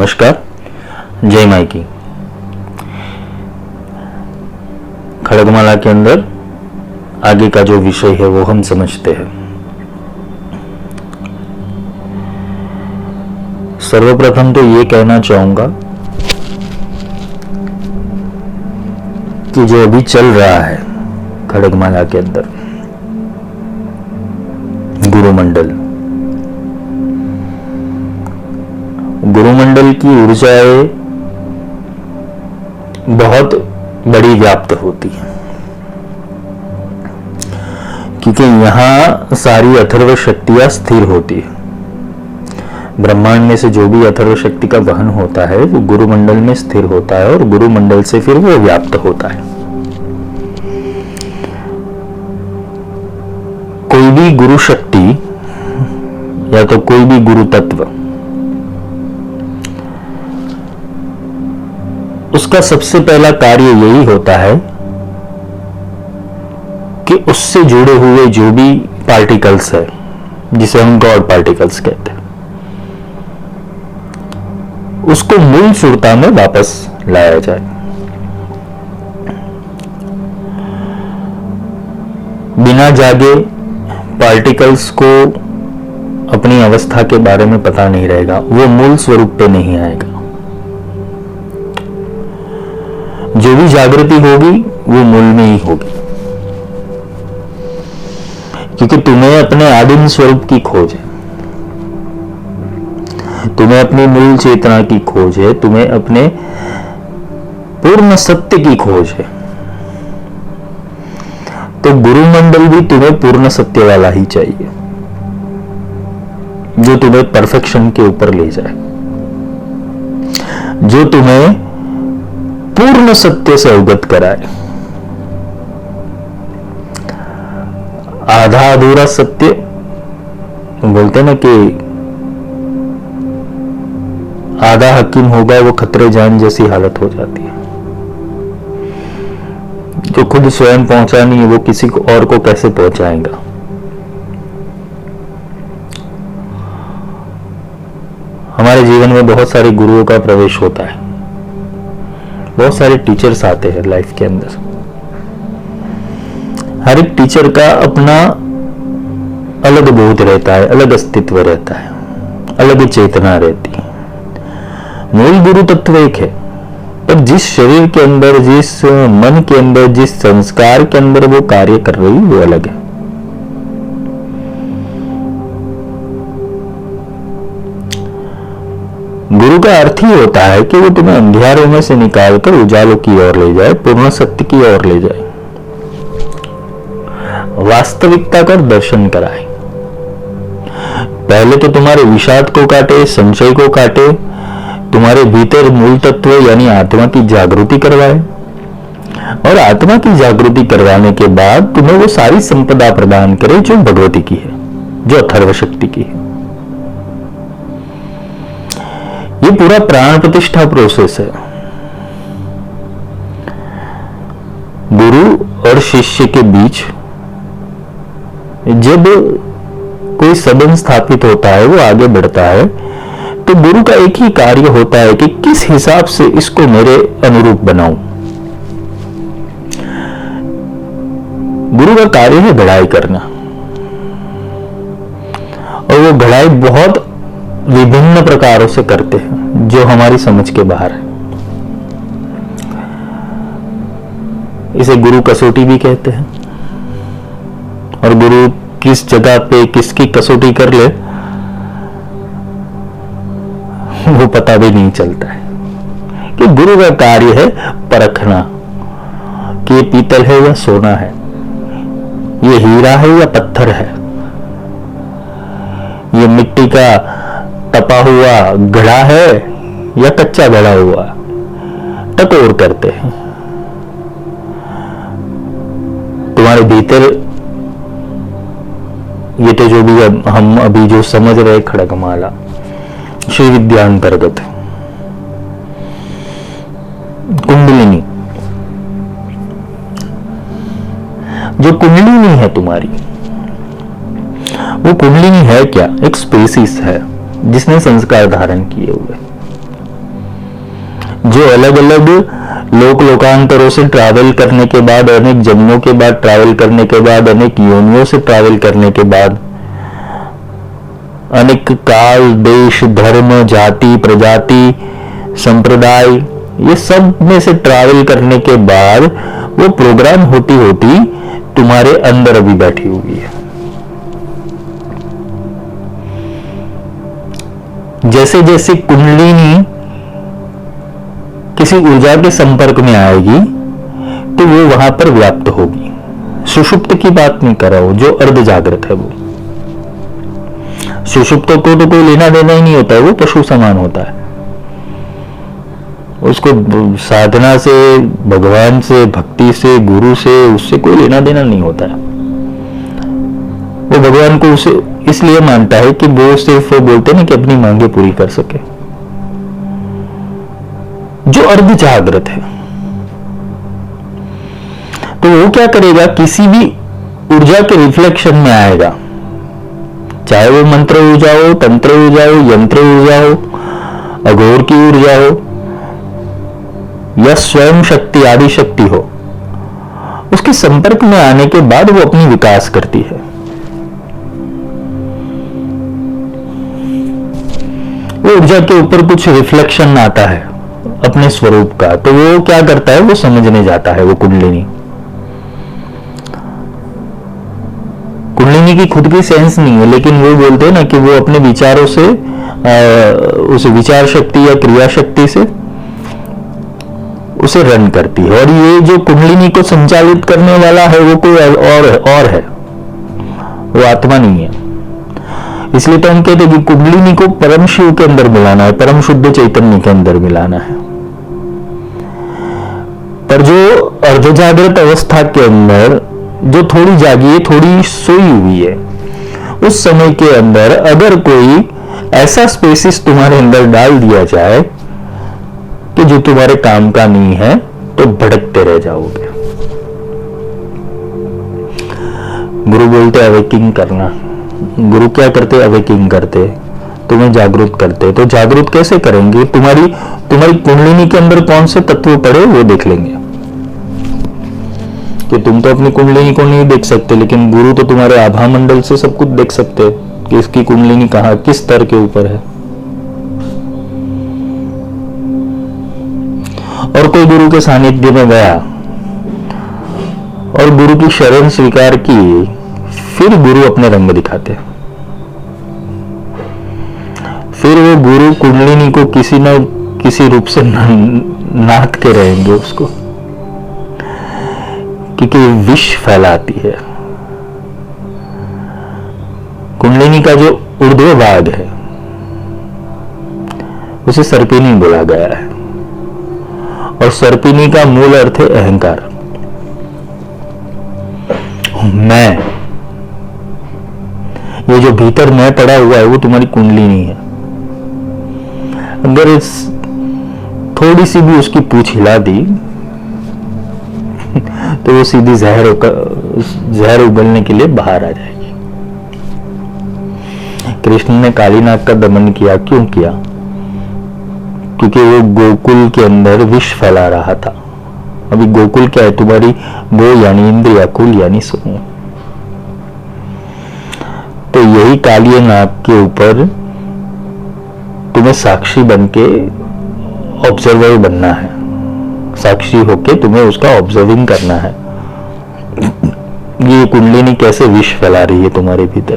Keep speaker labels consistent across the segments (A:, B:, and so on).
A: नमस्कार, जय माई की। खड़गमाला के अंदर आगे का जो विषय है वो हम समझते हैं। सर्वप्रथम तो ये कहना चाहूंगा कि जो अभी चल रहा है खड़गमाला के अंदर गुरुमंडल की ऊर्जाएं बहुत बड़ी व्याप्त होती है, क्योंकि यहां सारी अथर्व शक्तियां स्थिर होती है। ब्रह्मांड में से जो भी अथर्व शक्ति का वहन होता है वो गुरुमंडल में स्थिर होता है और गुरुमंडल से फिर वो व्याप्त होता है। कोई भी गुरु शक्ति या तो कोई भी गुरु तत्व, उसका सबसे पहला कार्य यही होता है कि उससे जुड़े हुए जो भी पार्टिकल्स है, जिसे हम गॉड पार्टिकल्स कहते हैं, उसको मूल सुरता में वापस लाया जाए। बिना जागे पार्टिकल्स को अपनी अवस्था के बारे में पता नहीं रहेगा, वो मूल स्वरूप पे नहीं आएगा। जो भी जागृति होगी वो मूल में ही होगी, क्योंकि तुम्हें अपने आदिम स्वरूप की खोज है, तुम्हें अपनी मूल चेतना की खोज है, तुम्हें अपने पूर्ण सत्य की खोज है। तो गुरुमंडल भी तुम्हें पूर्ण सत्य वाला ही चाहिए, जो तुम्हें परफेक्शन के ऊपर ले जाए, जो तुम्हें पूर्ण सत्य से अवगत कराए। आधा अधूरा सत्य बोलते ना कि आधा हकीम होगा वो खतरे जान जैसी हालत हो जाती है। जो खुद स्वयं पहुंचा नहीं है वो किसी को और को कैसे पहुंचाएगा। हमारे जीवन में बहुत सारे गुरुओं का प्रवेश होता है, बहुत सारे टीचर्स आते हैं लाइफ के अंदर। हर एक टीचर का अपना अलग बोध रहता है, अलग अस्तित्व रहता है, अलग चेतना रहती है। मूल गुरु तत्व एक है, पर जिस शरीर के अंदर, जिस मन के अंदर, जिस संस्कार के अंदर वो कार्य कर रही वो अलग है। गुरु का अर्थ ही होता है कि वो तुम्हें अंधियारों में से निकालकर उजालों की ओर ले जाए, पूर्ण सत्य की ओर ले जाए, वास्तविकता का दर्शन कराए। पहले तो तुम्हारे विषाद को काटे, संशय को काटे, तुम्हारे भीतर मूल तत्व यानी आत्मा की जागृति करवाए, और आत्मा की जागृति करवाने के बाद तुम्हें वो सारी संपदा प्रदान करे जो भगवती की है, जो अथर्व शक्ति की है। ये पूरा प्राण प्रतिष्ठा प्रोसेस है। गुरु और शिष्य के बीच जब कोई संबंध स्थापित होता है, वो आगे बढ़ता है, तो गुरु का एक ही कार्य होता है कि किस हिसाब से इसको मेरे अनुरूप बनाऊं। गुरु का कार्य है घड़ाई करना, और वो घड़ाई बहुत विभिन्न प्रकारों से करते हैं जो हमारी समझ के बाहर है। इसे गुरु कसौटी भी कहते हैं, और गुरु किस जगह पे किसकी कसौटी कर ले वो पता भी नहीं चलता है। कि गुरु का कार्य है परखना कि ये पीतल है या सोना है, ये हीरा है या पत्थर है, ये मिट्टी का तपा हुआ घड़ा है या कच्चा गढ़ा हुआ। टकोर करते हैं। तुम्हारे भीतर ये तो जो भी हम अभी जो समझ रहे खड़गमाला श्री विद्या अंतर्गत कुंडलिनी, जो कुंडलिनी है तुम्हारी, वो कुंडलिनी है क्या? एक स्पेसिस है जिसने संस्कार धारण किए हुए। जो अलग अलग लोकांतरों से ट्रैवल करने के बाद, अनेक जन्मों के बाद ट्रैवल करने के बाद, अनेक योनियों से ट्रैवल करने के बाद, अनेक काल, देश, धर्म, जाति, प्रजाति, संप्रदाय, ये सब में से ट्रैवल करने के बाद वो प्रोग्राम होती होती तुम्हारे अंदर अभी बैठी हुई है। जैसे जैसे कुंडलिनी किसी ऊर्जा के संपर्क में आएगी तो वो वहां पर व्याप्त होगी। सुषुप्त की बात नहीं कर रहा हूं, जो अर्ध जागृत है वो। सुषुप्त को तो कोई लेना देना ही नहीं होता है, वो पशु समान होता है। उसको साधना से, भगवान से, भक्ति से, गुरु से, उससे कोई लेना देना नहीं होता है। वो भगवान को उसे इसलिए मानता है कि वो सिर्फ बोलते हैं ना कि अपनी मांगे पूरी कर सके। जो अर्ध जागृत है तो वो क्या करेगा, किसी भी ऊर्जा के रिफ्लेक्शन में आएगा, चाहे वो मंत्र ऊर्जा हो, तंत्र ऊर्जा हो, यंत्र ऊर्जा हो, अघोर की ऊर्जा हो या स्वयं शक्ति, आदि शक्ति हो। उसके संपर्क में आने के बाद वो अपनी विकास करती है। वो ऊर्जा के ऊपर कुछ रिफ्लेक्शन आता है अपने स्वरूप का, तो वो क्या करता है, वो समझने जाता है। वो कुंडलिनी की खुद की सेंस नहीं है, लेकिन वो बोलते हैं ना कि वो अपने विचारों से, उस विचार शक्ति या क्रिया शक्ति से उसे रन करती है। और ये जो कुंडलिनी को संचालित करने वाला है वो कोई और है, वो आत्मा नहीं है। इसलिए तो हम कहते हैं कि कुंडलिनी को परम शिव के अंदर मिलाना है, परम शुद्ध चैतन्य के अंदर मिलाना है। पर जो अर्धजागृत अवस्था के अंदर जो थोड़ी जागी है, थोड़ी सोई हुई है, उस समय के अंदर अगर कोई ऐसा स्पेसिस तुम्हारे अंदर डाल दिया जाए कि जो तुम्हारे काम का नहीं है, तो भटकते रह जाओगे। गुरु बोलते अवेकिंग करना। गुरु क्या करते, अवेकिंग करते, तुम्हें जागरूक करते। तो जागरूक कैसे करेंगे, तुम्हारी कुंडलिनी के अंदर कौन से तत्व पड़े वो देख लेंगे। कि तुम तो अपनी कुंडलिनी को नहीं देख सकते, लेकिन गुरु तो तुम्हारे आभा मंडल से सब कुछ देख सकते हैं कि इसकी कुंडलिनी कहां, किस स्तर के ऊपर है। और कोई गुरु के सानिध्य में गया और गुरु की शरण स्वीकार की, फिर गुरु अपने रंग दिखाते। फिर वो गुरु कुंडलिनी को किसी न किसी रूप से नाथते रहेंगे उसको, क्योंकि विष फैलाती है। कुंडलिनी का जो ऊर्ध्व भाग है उसे सर्पिनी बोला गया है, और सर्पिनी का मूल अर्थ है अहंकार, मैं। ये जो भीतर मैं पड़ा हुआ है वो तुम्हारी कुंडलिनी है। अगर इस थोड़ी सी भी उसकी पूंछ हिला दी तो वो सीधी जहर उगलने के लिए बाहर आ जाएगी। कृष्ण ने काली नाग का दमन किया, क्यों किया? क्योंकि वो गोकुल के अंदर विष फैला रहा था। अभी गोकुल क्या है, तुम्हारी गो यानी इंद्रिया, कुल यानी समूह। तो यही काली नाग के ऊपर तुम्हें साक्षी बनके ऑब्जर्वर बनना है। साक्षी होके तुम्हें उसका ऑब्जर्विंग करना है। ये कुंडलिनी कैसे विष फैला रही है तुम्हारे भीतर।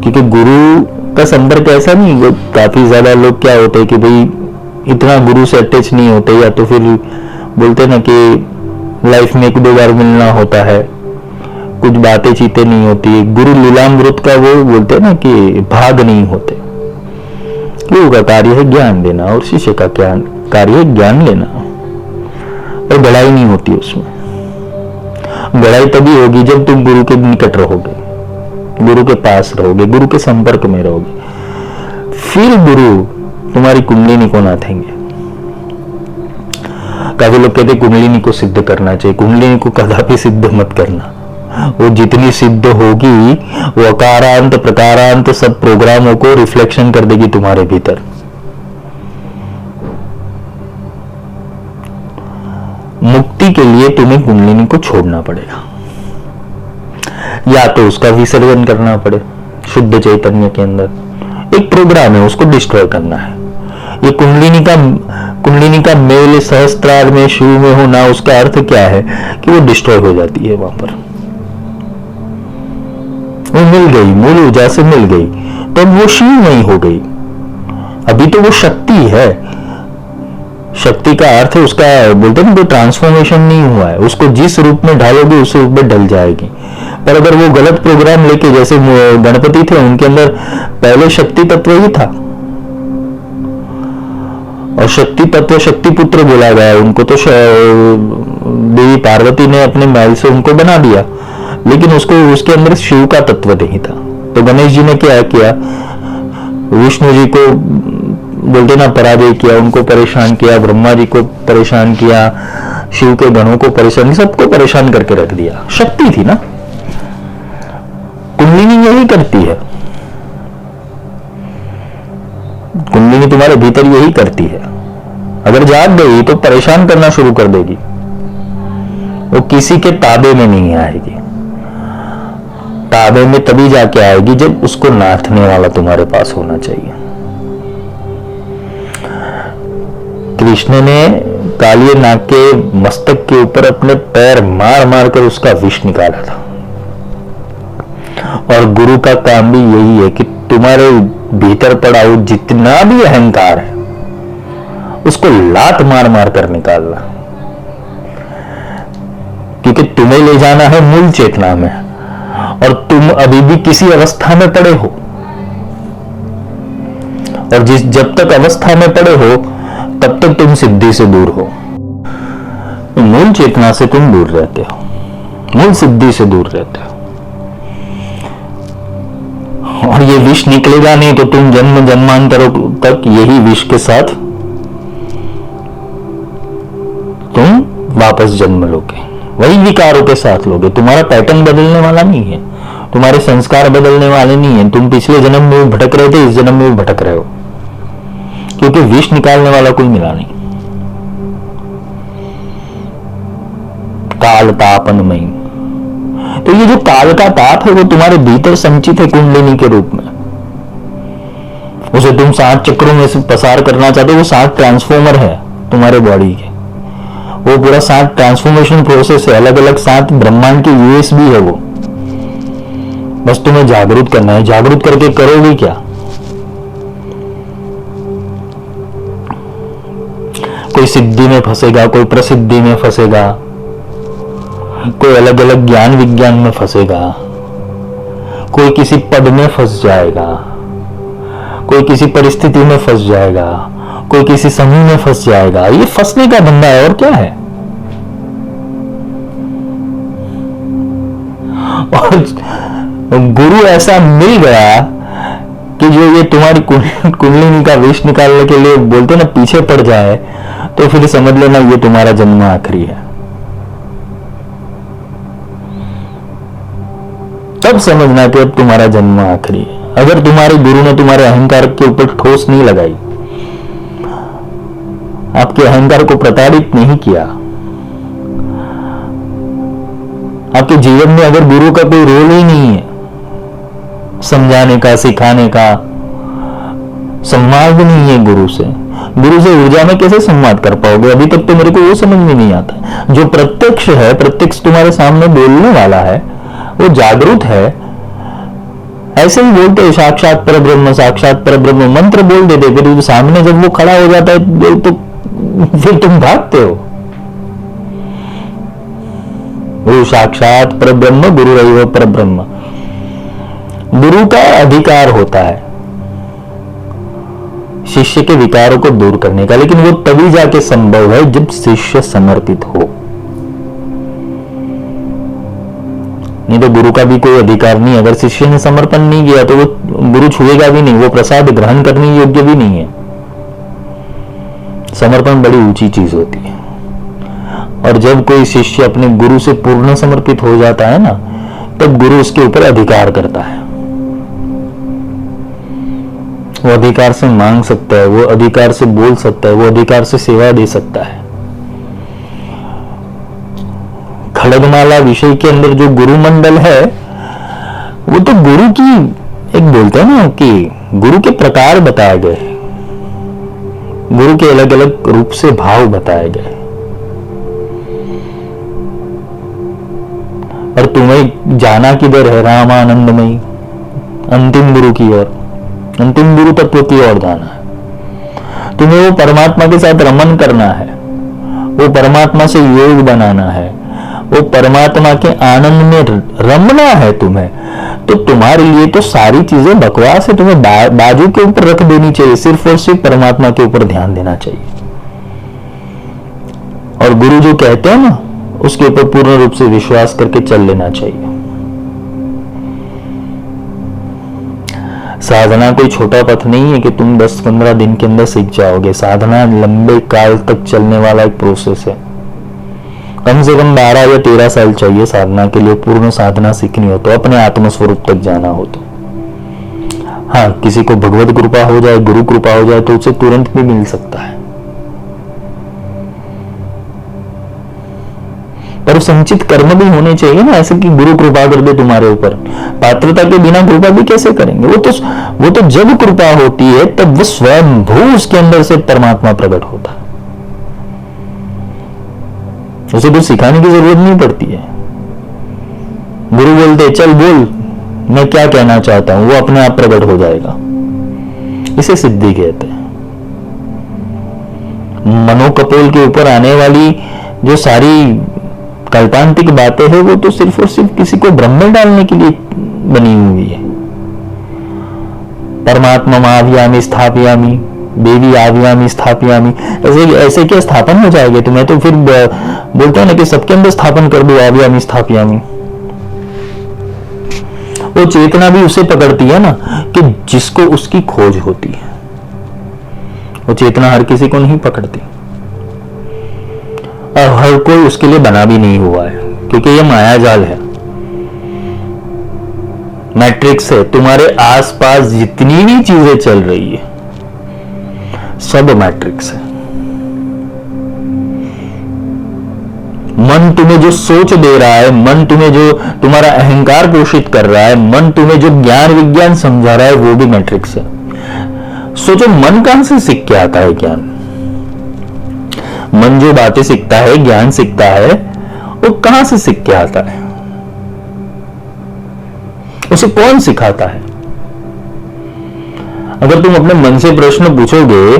A: क्योंकि गुरु का संपर्क ऐसा नहीं, काफी ज्यादा लोग क्या होते हैं कि भाई इतना गुरु से अटैच नहीं होते, या तो फिर बोलते ना कि लाइफ में 1-2 बार मिलना होता है, कुछ बातें चीतें नहीं होती। गुरु लीलामृत का वो बोलते हैं ना कि भाग नहीं होते। गुरु का कार्य है ज्ञान देना और शिष्य का कार्य है ज्ञान लेना, और बढ़ाई नहीं होती उसमें। बढ़ाई तभी होगी जब तुम गुरु के निकट रहोगे, गुरु के पास रहोगे, गुरु के संपर्क में रहोगे, फिर गुरु तुम्हारी कुंडलिनी को नाथेंगे। काफी लोग कहते कुंडलिनी को सिद्ध करना चाहिए। कुंडलिनी को कदापि सिद्ध मत करना। वो जितनी सिद्ध होगी वो अकारांत प्रकारांत सब प्रोग्रामों को रिफ्लेक्शन कर देगी तुम्हारे भीतर। मुक्ति के लिए तुम्हें कुंडलिनी को छोड़ना पड़ेगा, या तो उसका विसर्जन करना पड़े। शुद्ध चैतन्य के अंदर एक प्रोग्राम है, उसको डिस्ट्रॉय करना है। ये कुंडलिनी का मेल सहस्त्रार में शिव में होना, उसका अर्थ क्या है कि वो डिस्ट्रॉय हो जाती है। वहां पर वो मिल गई, मूल ऊर्जा से मिल गई, तो वो शिव नहीं हो गई। अभी तो वो शक्ति है। शक्ति का अर्थ है उसका, बोलते हैं कोई ट्रांसफॉर्मेशन नहीं हुआ है। उसको जिस रूप में ढालोगे उस रूप में ढल जाएगी। पर अगर वो गलत प्रोग्राम लेके, जैसे गणपति थे, उनके अंदर पहले शक्ति तत्व ही था, और शक्ति तत्व शक्ति पुत्र बोला गया उनको। तो देवी पार्वती ने अपने महल से उनको बना दिया, लेकिन उसके अंदर शिव का तत्व नहीं था। तो गणेश जी ने क्या किया, विष्णु जी को बोलते ना पराजय किया, उनको परेशान किया, ब्रह्मा जी को परेशान किया, शिव के गणों को परेशान, सबको परेशान करके रख दिया। शक्ति थी ना, कुंडलिनी यही करती है। कुंडलिनी तुम्हारे भीतर यही करती है। अगर जाग गई तो परेशान करना शुरू कर देगी। वो किसी के ताबे में नहीं आएगी। ताबे में तभी जाके आएगी जब उसको नाथने वाला तुम्हारे पास होना चाहिए। कृष्ण ने कालिये नाग के मस्तक के ऊपर अपने पैर मार मार कर उसका विष निकाला था। और गुरु का काम भी यही है कि तुम्हारे भीतर पड़ा हो जितना भी अहंकार है उसको लात मार मार कर निकालना, क्योंकि तुम्हें ले जाना है मूल चेतना में, और तुम अभी भी किसी अवस्था में पड़े हो। और जब तक अवस्था में पड़े हो तब तक तुम सिद्धि से दूर हो। मूल चेतना से तुम दूर रहते हो, मूल सिद्धि से दूर रहते हो। और ये विष निकलेगा नहीं तो तुम जन्म जन्मांतरों तक यही विष के साथ तुम वापस जन्म लोगे, वही विकारों के साथ लोगे। तुम्हारा पैटर्न बदलने वाला नहीं है, तुम्हारे संस्कार बदलने वाले नहीं है। तुम पिछले जन्म में भटक रहे थे, इस जन्म में भटक रहे हो, क्योंकि विष निकालने वाला कोई मिला नहीं। काल तापनमयी, तो ये जो काल का ताप है वो तुम्हारे भीतर संचित है कुंडलिनी के रूप में। उसे तुम 7 चक्रों में से पसार करना चाहते हो। वो 7 ट्रांसफॉर्मर है तुम्हारे बॉडी के, वो पूरा 7 ट्रांसफॉर्मेशन प्रोसेस है, अलग अलग 7 ब्रह्मांड के यूएसबी है वो। बस तुम्हें जागरूक करना है। जागरूक करके करोगे क्या? कोई सिद्धि में फंसेगा, कोई प्रसिद्धि में फंसेगा, कोई अलग अलग ज्ञान विज्ञान में फंसेगा, कोई किसी पद में फंस जाएगा, कोई किसी परिस्थिति में फंस जाएगा, कोई किसी समूह में फंस जाएगा। ये फंसने का धंधा है, और क्या है। और गुरु ऐसा मिल गया कि जो ये तुम्हारी कुंडलिनी का विष निकालने के लिए बोलते ना पीछे पड़ जाए, तो फिर समझ लेना ये तुम्हारा जन्म आखिरी है। तब समझना कि अब तुम्हारा जन्म आखिरी है। अगर तुम्हारे गुरु ने तुम्हारे अहंकार के ऊपर ठोस नहीं लगाई, आपके अहंकार को प्रताड़ित नहीं किया, आपके जीवन में अगर गुरु का कोई रोल ही नहीं है, समझाने का, सिखाने का, संवाद नहीं है गुरु से ऊर्जा में कैसे संवाद कर पाओगे? अभी तक तो मेरे को वो समझ में नहीं आता। जो प्रत्यक्ष है, प्रत्यक्ष तुम्हारे सामने बोलने वाला है, वो जागरूक है। ऐसे ही बोलते हैं साक्षात परब्रह्म, साक्षात परब्रह्म, मंत्र बोल देते, फिर सामने जब वो खड़ा हो जाता है तो फिर तुम भागते हो। गुरु साक्षात परब्रह्म, गुरु रैव परब्रह्म। गुरु का अधिकार होता है शिष्य के विकारों को दूर करने का, लेकिन वो तभी जाके संभव है जब शिष्य समर्पित हो। नहीं तो गुरु का भी कोई अधिकार नहीं। अगर शिष्य ने समर्पण नहीं किया तो वो गुरु छुएगा भी नहीं, वो प्रसाद ग्रहण करने योग्य भी नहीं है। समर्पण बड़ी ऊंची चीज होती है। और जब कोई शिष्य अपने गुरु से पूर्ण समर्पित हो जाता है ना, तब गुरु उसके ऊपर अधिकार करता है। वो अधिकार से मांग सकता है, वो अधिकार से बोल सकता है, वो अधिकार से सेवा दे सकता है। अलगमाला विषय के अंदर जो गुरु मंडल है, वो तो गुरु की एक बोलते हैं ना कि गुरु के प्रकार बताए गए, गुरु के अलग अलग रूप से भाव बताए गए। और तुम्हें जाना किधर है? रामानंदमयी अंतिम गुरु की ओर, अंतिम गुरु तत्व की ओर जाना है। तुम्हें वो परमात्मा के साथ रमन करना है, वो परमात्मा से योग बनाना है, वो परमात्मा के आनंद में रमना है तुम्हें। तो तुम्हारे लिए तो सारी चीजें बकवास है, तुम्हें बाजू के ऊपर रख देनी चाहिए, सिर्फ और सिर्फ परमात्मा के ऊपर ध्यान देना चाहिए। और गुरु जो कहते हैं ना, उसके ऊपर पूर्ण रूप से विश्वास करके चल लेना चाहिए। साधना कोई छोटा पथ नहीं है कि तुम 10-15 दिन के अंदर सीख जाओगे। साधना लंबे काल तक चलने वाला एक प्रोसेस है। कम से कम 12 या 13 साल चाहिए साधना के लिए। पूर्ण साधना सीखनी हो तो, अपने आत्मस्वरूप तक जाना हो तो। हाँ, किसी को भगवत कृपा हो जाए, गुरु कृपा हो जाए तो उसे तुरंत भी मिल सकता है, पर संचित कर्म भी होने चाहिए ना, ऐसे कि गुरु कृपा कर दे तुम्हारे ऊपर। पात्रता के बिना कृपा भी कैसे करेंगे? वो तो जब कृपा होती है तब वो स्वयं भू उसके अंदर से परमात्मा प्रकट होता है। उसे कुछ सिखाने की जरूरत नहीं पड़ती है। गुरु बोलते चल बोल, मैं क्या कहना चाहता हूं, वो अपने आप प्रकट हो जाएगा। इसे सिद्धि कहते हैं। मनोकपोल के ऊपर आने वाली जो सारी कल्पांतिक बातें हैं, वो तो सिर्फ और सिर्फ किसी को भ्रम में डालने के लिए बनी हुई है। परमात्मा आव्यामी स्थापयामी, देवी आव्यामी स्थापयामी, ऐसे क्या स्थापन हो जाएगा? तुम्हें तो फिर बोलते हैं ना कि सबके अंदर स्थापन कर दो, आव्यामी स्थापयामी। वो चेतना भी उसे पकड़ती है ना कि जिसको उसकी खोज होती है। वो चेतना हर किसी को नहीं पकड़ती, और हर कोई उसके लिए बना भी नहीं हुआ है, क्योंकि ये माया जाल है, मैट्रिक्स है। तुम्हारे आसपास जितनी भी चीजें चल रही है सब मैट्रिक्स है। मन तुम्हें जो सोच दे रहा है, मन तुम्हें जो तुम्हारा अहंकार पोषित कर रहा है, मन तुम्हें जो ज्ञान विज्ञान समझा रहा है, वो भी मैट्रिक्स है। सोचो, मन कहां से सीख के आता है ज्ञान? मन जो बातें सीखता है, ज्ञान सीखता है, वो कहां से सीख के आता है? उसे कौन सिखाता है? अगर तुम अपने मन से प्रश्न पूछोगे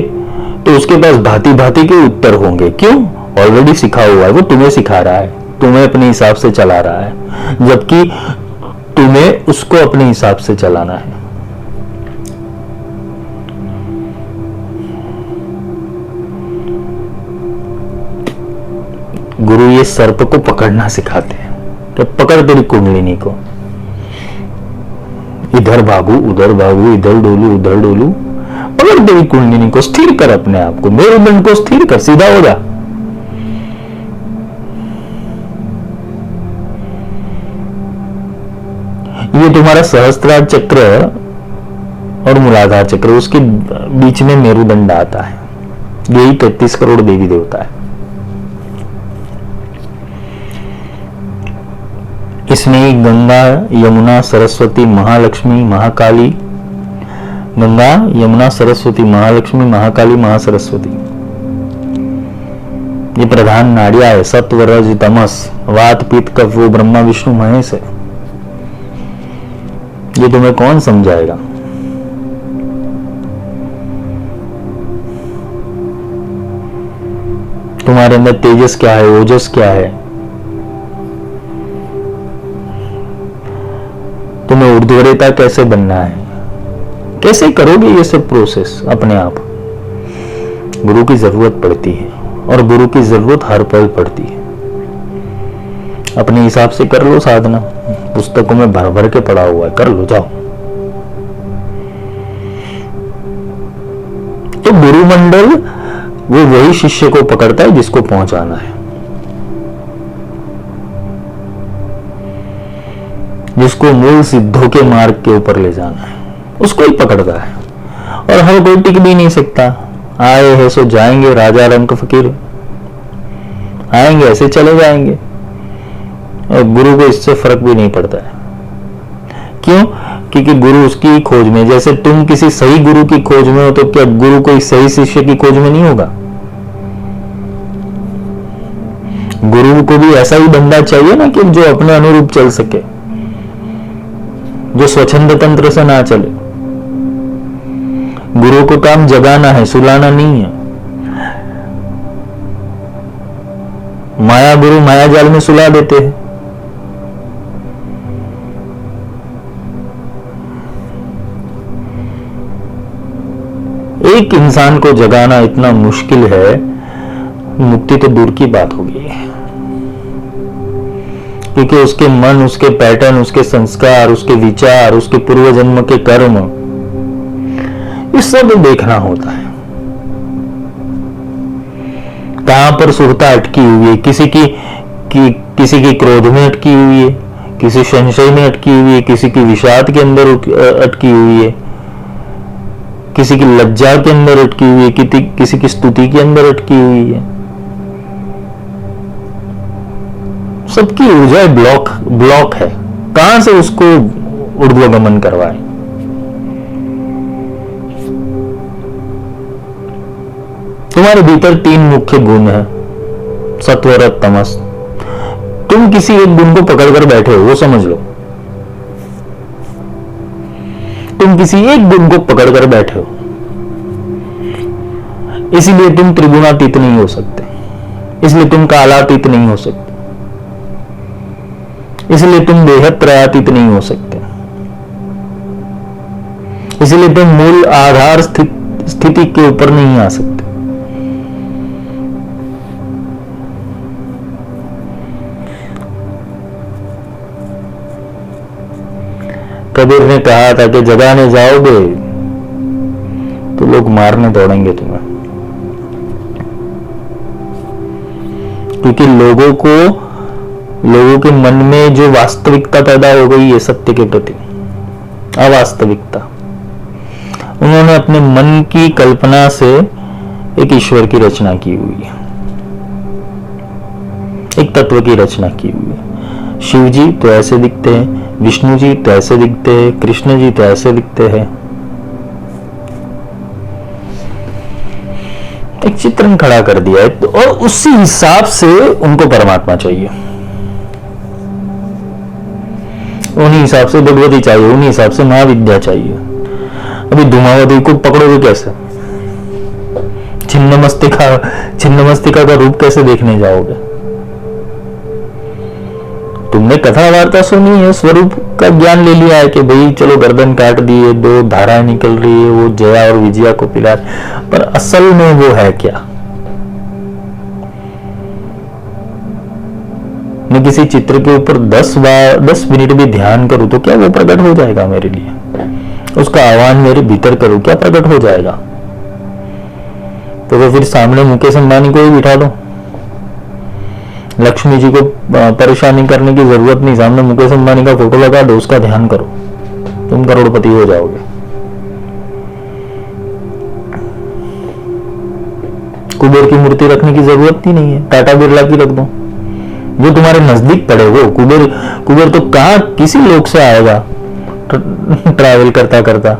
A: तो उसके पास भांति भांति के उत्तर होंगे। क्यों? ऑलरेडी सिखा हुआ है, वो तुम्हें सिखा रहा है, तुम्हें अपने हिसाब से चला रहा है, जबकि तुम्हें उसको अपने हिसाब से चलाना है। गुरु ये सर्प को पकड़ना सिखाते हैं कि पकड़ तेरी कुंडलिनी को, इधर भागू उधर भागू, इधर डोलू उधर डोलू, पकड़ तेरी कुंडलिनी को, स्थिर कर अपने आप को, मेरुदंड को स्थिर कर, सीधा हो जा। ये तुम्हारा सहस्त्रार चक्र और मूलाधार चक्र, उसके बीच में मेरुदंड आता है। यही 33 करोड़ देवी देवता है। इसमें गंगा यमुना सरस्वती महालक्ष्मी महाकाली, गंगा यमुना सरस्वती महालक्ष्मी महाकाली महासरस्वती, ये प्रधान नाड़ियां है। सत्व रज तमस, वात पित्त कफ, वो ब्रह्मा विष्णु महेश है। ये तुम्हें कौन समझाएगा? तुम्हारे अंदर तेजस क्या है, ओजस क्या है? तुम्हें ऊर्ध्वरेता कैसे बनना है? कैसे करोगे ये सब प्रोसेस अपने आप? गुरु की जरूरत पड़ती है, और गुरु की जरूरत हर पल पड़ती है। अपने हिसाब से कर लो साधना, पुस्तकों में भर भर के पड़ा हुआ है, कर लो, जाओ। तो गुरु मंडल वो वही शिष्य को पकड़ता है जिसको पहुंचाना है, जिसको मूल सिद्धों के मार्ग के ऊपर ले जाना है, उसको ही पकड़ता है। और हर कोई टिक भी नहीं सकता। आए हैं सो जाएंगे, राजा रंग फकीर, आएंगे ऐसे चले जाएंगे। और गुरु को इससे फर्क भी नहीं पड़ता है। क्यों? क्योंकि गुरु उसकी खोज में, जैसे तुम किसी सही गुरु की खोज में हो, तो क्या गुरु कोई सही शिष्य की खोज में नहीं होगा? गुरु को भी ऐसा ही बंदा चाहिए ना कि जो अपने अनुरूप चल सके, जो स्वच्छंद तंत्र से ना चले। गुरु को काम जगाना है, सुलाना नहीं है। माया गुरु माया जाल में सुला देते हैं। एक इंसान को जगाना इतना मुश्किल है, मुक्ति तो दूर की बात होगी, क्योंकि उसके मन, उसके पैटर्न, उसके संस्कार, उसके विचार, उसके पूर्व जन्म के कर्म, ये सब देखना होता है। कहां पर सुरता अटकी हुई है, किसी की क्रोध में अटकी हुई है, किसी संशय में अटकी हुई है, किसी की विषाद के अंदर अटकी हुई है, किसी की लज्जा के अंदर अटकी हुई है, किसी की स्तुति के अंदर अटकी हुई है। सबकी ऊर्जा ब्लॉक है। कहां से उसको ऊर्ध्वगमन करवाए? तुम्हारे भीतर 3 मुख्य गुण है, सत्व, रज, तमस। तुम किसी एक गुण को पकड़कर बैठे हो, वो समझ लो। तुम किसी एक गुण को पकड़कर बैठे हो, इसलिए तुम त्रिगुणातीत नहीं हो सकते, इसलिए तुम कालातीत नहीं हो सकते, इसलिए तुम बेहद त्रयातीत नहीं हो सकते, इसलिए तुम मूल आधार स्थिति के ऊपर नहीं आ सकते। कबीर ने कहा था कि जगाने जाओगे तो लोग मारने दौड़ेंगे तुम्हें, क्योंकि लोगों के मन में जो वास्तविकता पैदा हो गई है सत्य के प्रति, अवास्तविकता, उन्होंने अपने मन की कल्पना से एक ईश्वर की रचना की हुई है, एक तत्व की रचना की हुई है। शिव जी तो ऐसे दिखते हैं, विष्णु जी तो ऐसे दिखते हैं, कृष्ण जी तो ऐसे दिखते हैं। एक चित्रण खड़ा कर दिया है, और उसी हिसाब से उनको परमात्मा चाहिए, उन्हीं हिसाब से भगवती चाहिए, उन्हीं हिसाब से महाविद्या चाहिए। अभी धूमावती को पकड़ोगे कैसे? छिन्न मस्तिका का रूप कैसे देखने जाओगे? तुमने कथा वार्ता सुनी है, स्वरूप का ज्ञान ले लिया है कि भाई चलो गर्दन काट दिए, 2 धाराएं निकल रही है, वो जया और विजया को पिला, पर असल में वो है क्या? मैं किसी चित्र के ऊपर 10 मिनट भी ध्यान करूं तो क्या वो प्रकट हो जाएगा मेरे लिए? उसका आह्वान मेरे भीतर करूं, क्या प्रकट हो जाएगा? तो फिर सामने मुकेश अंबानी को ही बिठा दो, लक्ष्मी जी को परेशानी करने की जरूरत नहीं, सामने मुकेश अंबानी का फोटो लगा दो, उसका ध्यान करो, तुम करोड़पति हो जाओगे। कुबेर की मूर्ति रखने की जरूरत ही नहीं है, टाटा बिरला की रख दो, जो तुम्हारे नजदीक पड़े वो। कुबेर तो कहां किसी लोक से आएगा ट्रैवल करता करता,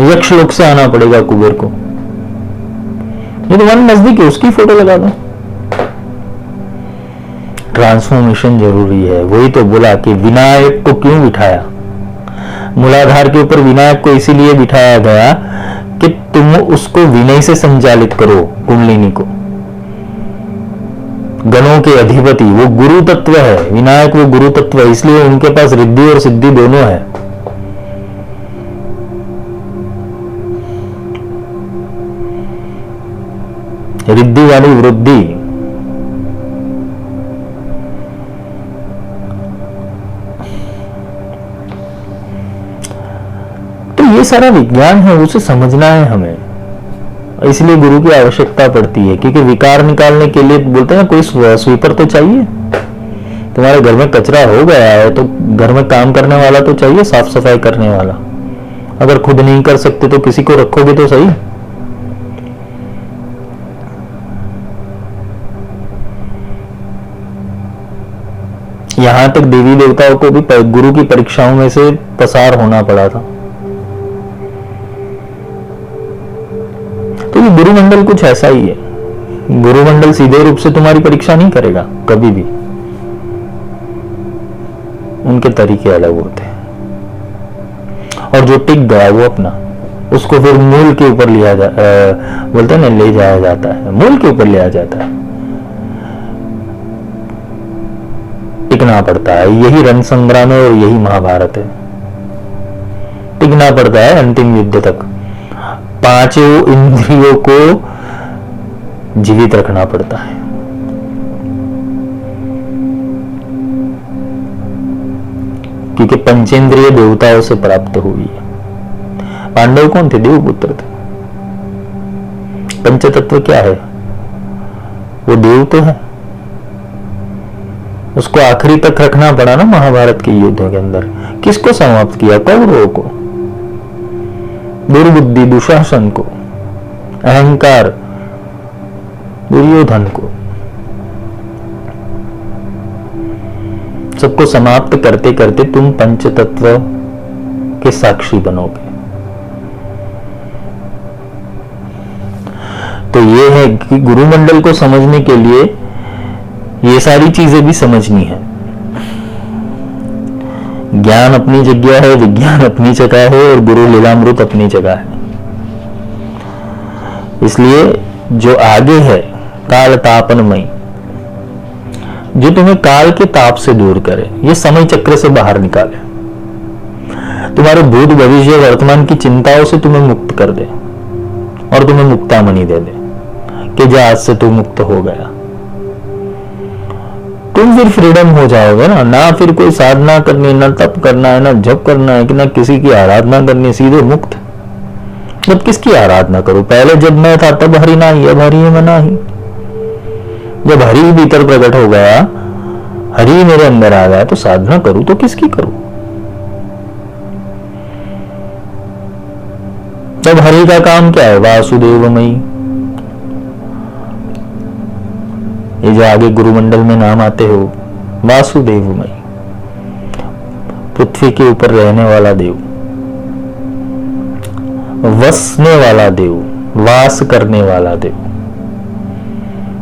A: यक्ष लोक से आना पड़ेगा कुबेर को। ये तुम्हारे नजदीक है, उसकी फोटो लगा दो। ट्रांसफॉर्मेशन जरूरी है। वही तो बोला कि विनायक को क्यों बिठाया, मूलाधार के ऊपर विनायक को इसीलिए बिठाया गया कि तुम उसको विनय से संचालित करो, कुंडलिनी को। गणों के अधिपति वो गुरु तत्व है, विनायक वो गुरु तत्व है, इसलिए उनके पास रिद्धि और सिद्धि दोनों है। रिद्धि वाली वृद्धि, तो ये सारा विज्ञान है, उसे समझना है हमें। इसलिए गुरु की आवश्यकता पड़ती है, क्योंकि विकार निकालने के लिए बोलते हैं कोई स्वीपर तो चाहिए। तुम्हारे घर में कचरा हो गया है तो घर में काम करने वाला तो चाहिए, साफ सफाई करने वाला। अगर खुद नहीं कर सकते तो किसी को रखोगे तो सही। यहां तक देवी देवताओं को भी गुरु की परीक्षाओं में से पसार होना पड़ा था। तो ये गुरुमंडल कुछ ऐसा ही है। गुरुमंडल सीधे रूप से तुम्हारी परीक्षा नहीं करेगा कभी भी, उनके तरीके अलग होते हैं। और जो टिक गया वो अपना, उसको फिर मूल के ऊपर बोलते हैं ना, ले जाया जाता है, मूल के ऊपर लिया जाता है, टिकना पड़ता है। यही रण संग्राम है और यही महाभारत है। टिकना पड़ता है अंतिम युद्ध तक, पांचों इंद्रियों को जीवित रखना पड़ता है। क्योंकि पंचेंद्रिय देवताओं से प्राप्त हुई है। पांडव कौन थे? देवपुत्र थे। पंचतत्व क्या है? वो देव तो है। उसको आखिरी तक रखना पड़ा ना महाभारत के युद्धों के अंदर। किसको समाप्त किया? कौरवों को, दुर्बुद्धि दुशासन को, अहंकार दुर्योधन को, सबको समाप्त करते करते तुम पंचतत्व के साक्षी बनोगे। तो ये है कि गुरुमंडल को समझने के लिए ये सारी चीजें भी समझनी है। ज्ञान अपनी जगह है, विज्ञान अपनी जगह है और गुरु लीलामृत अपनी जगह है। इसलिए जो आगे है काल तापनमयी, जो तुम्हें काल के ताप से दूर करे, ये समय चक्र से बाहर निकाले, तुम्हारे भूत भविष्य वर्तमान की चिंताओं से तुम्हें मुक्त कर दे और तुम्हें मुक्तामणि दे दे कि जो आज से तू मुक्त हो गया, तुम फिर फ्रीडम हो जाओगे ना फिर कोई साधना करनी, ना तप करना है, ना जप करना है, कि ना किसी की आराधना करनी, सीधे मुक्त। जब किसकी आराधना करूं? पहले जब मैं था तब हरि नाही, अब हरि मना ही। जब हरि भीतर प्रकट हो गया, हरि मेरे अंदर आ गया, तो साधना करूं तो किसकी करूं? तब हरि का काम क्या है? वासुदेवमयी। ये जो आगे गुरुमंडल में नाम आते हो, वासुदेवमयी, पृथ्वी के ऊपर रहने वाला देव, वसने वाला देव, वास करने वाला देव,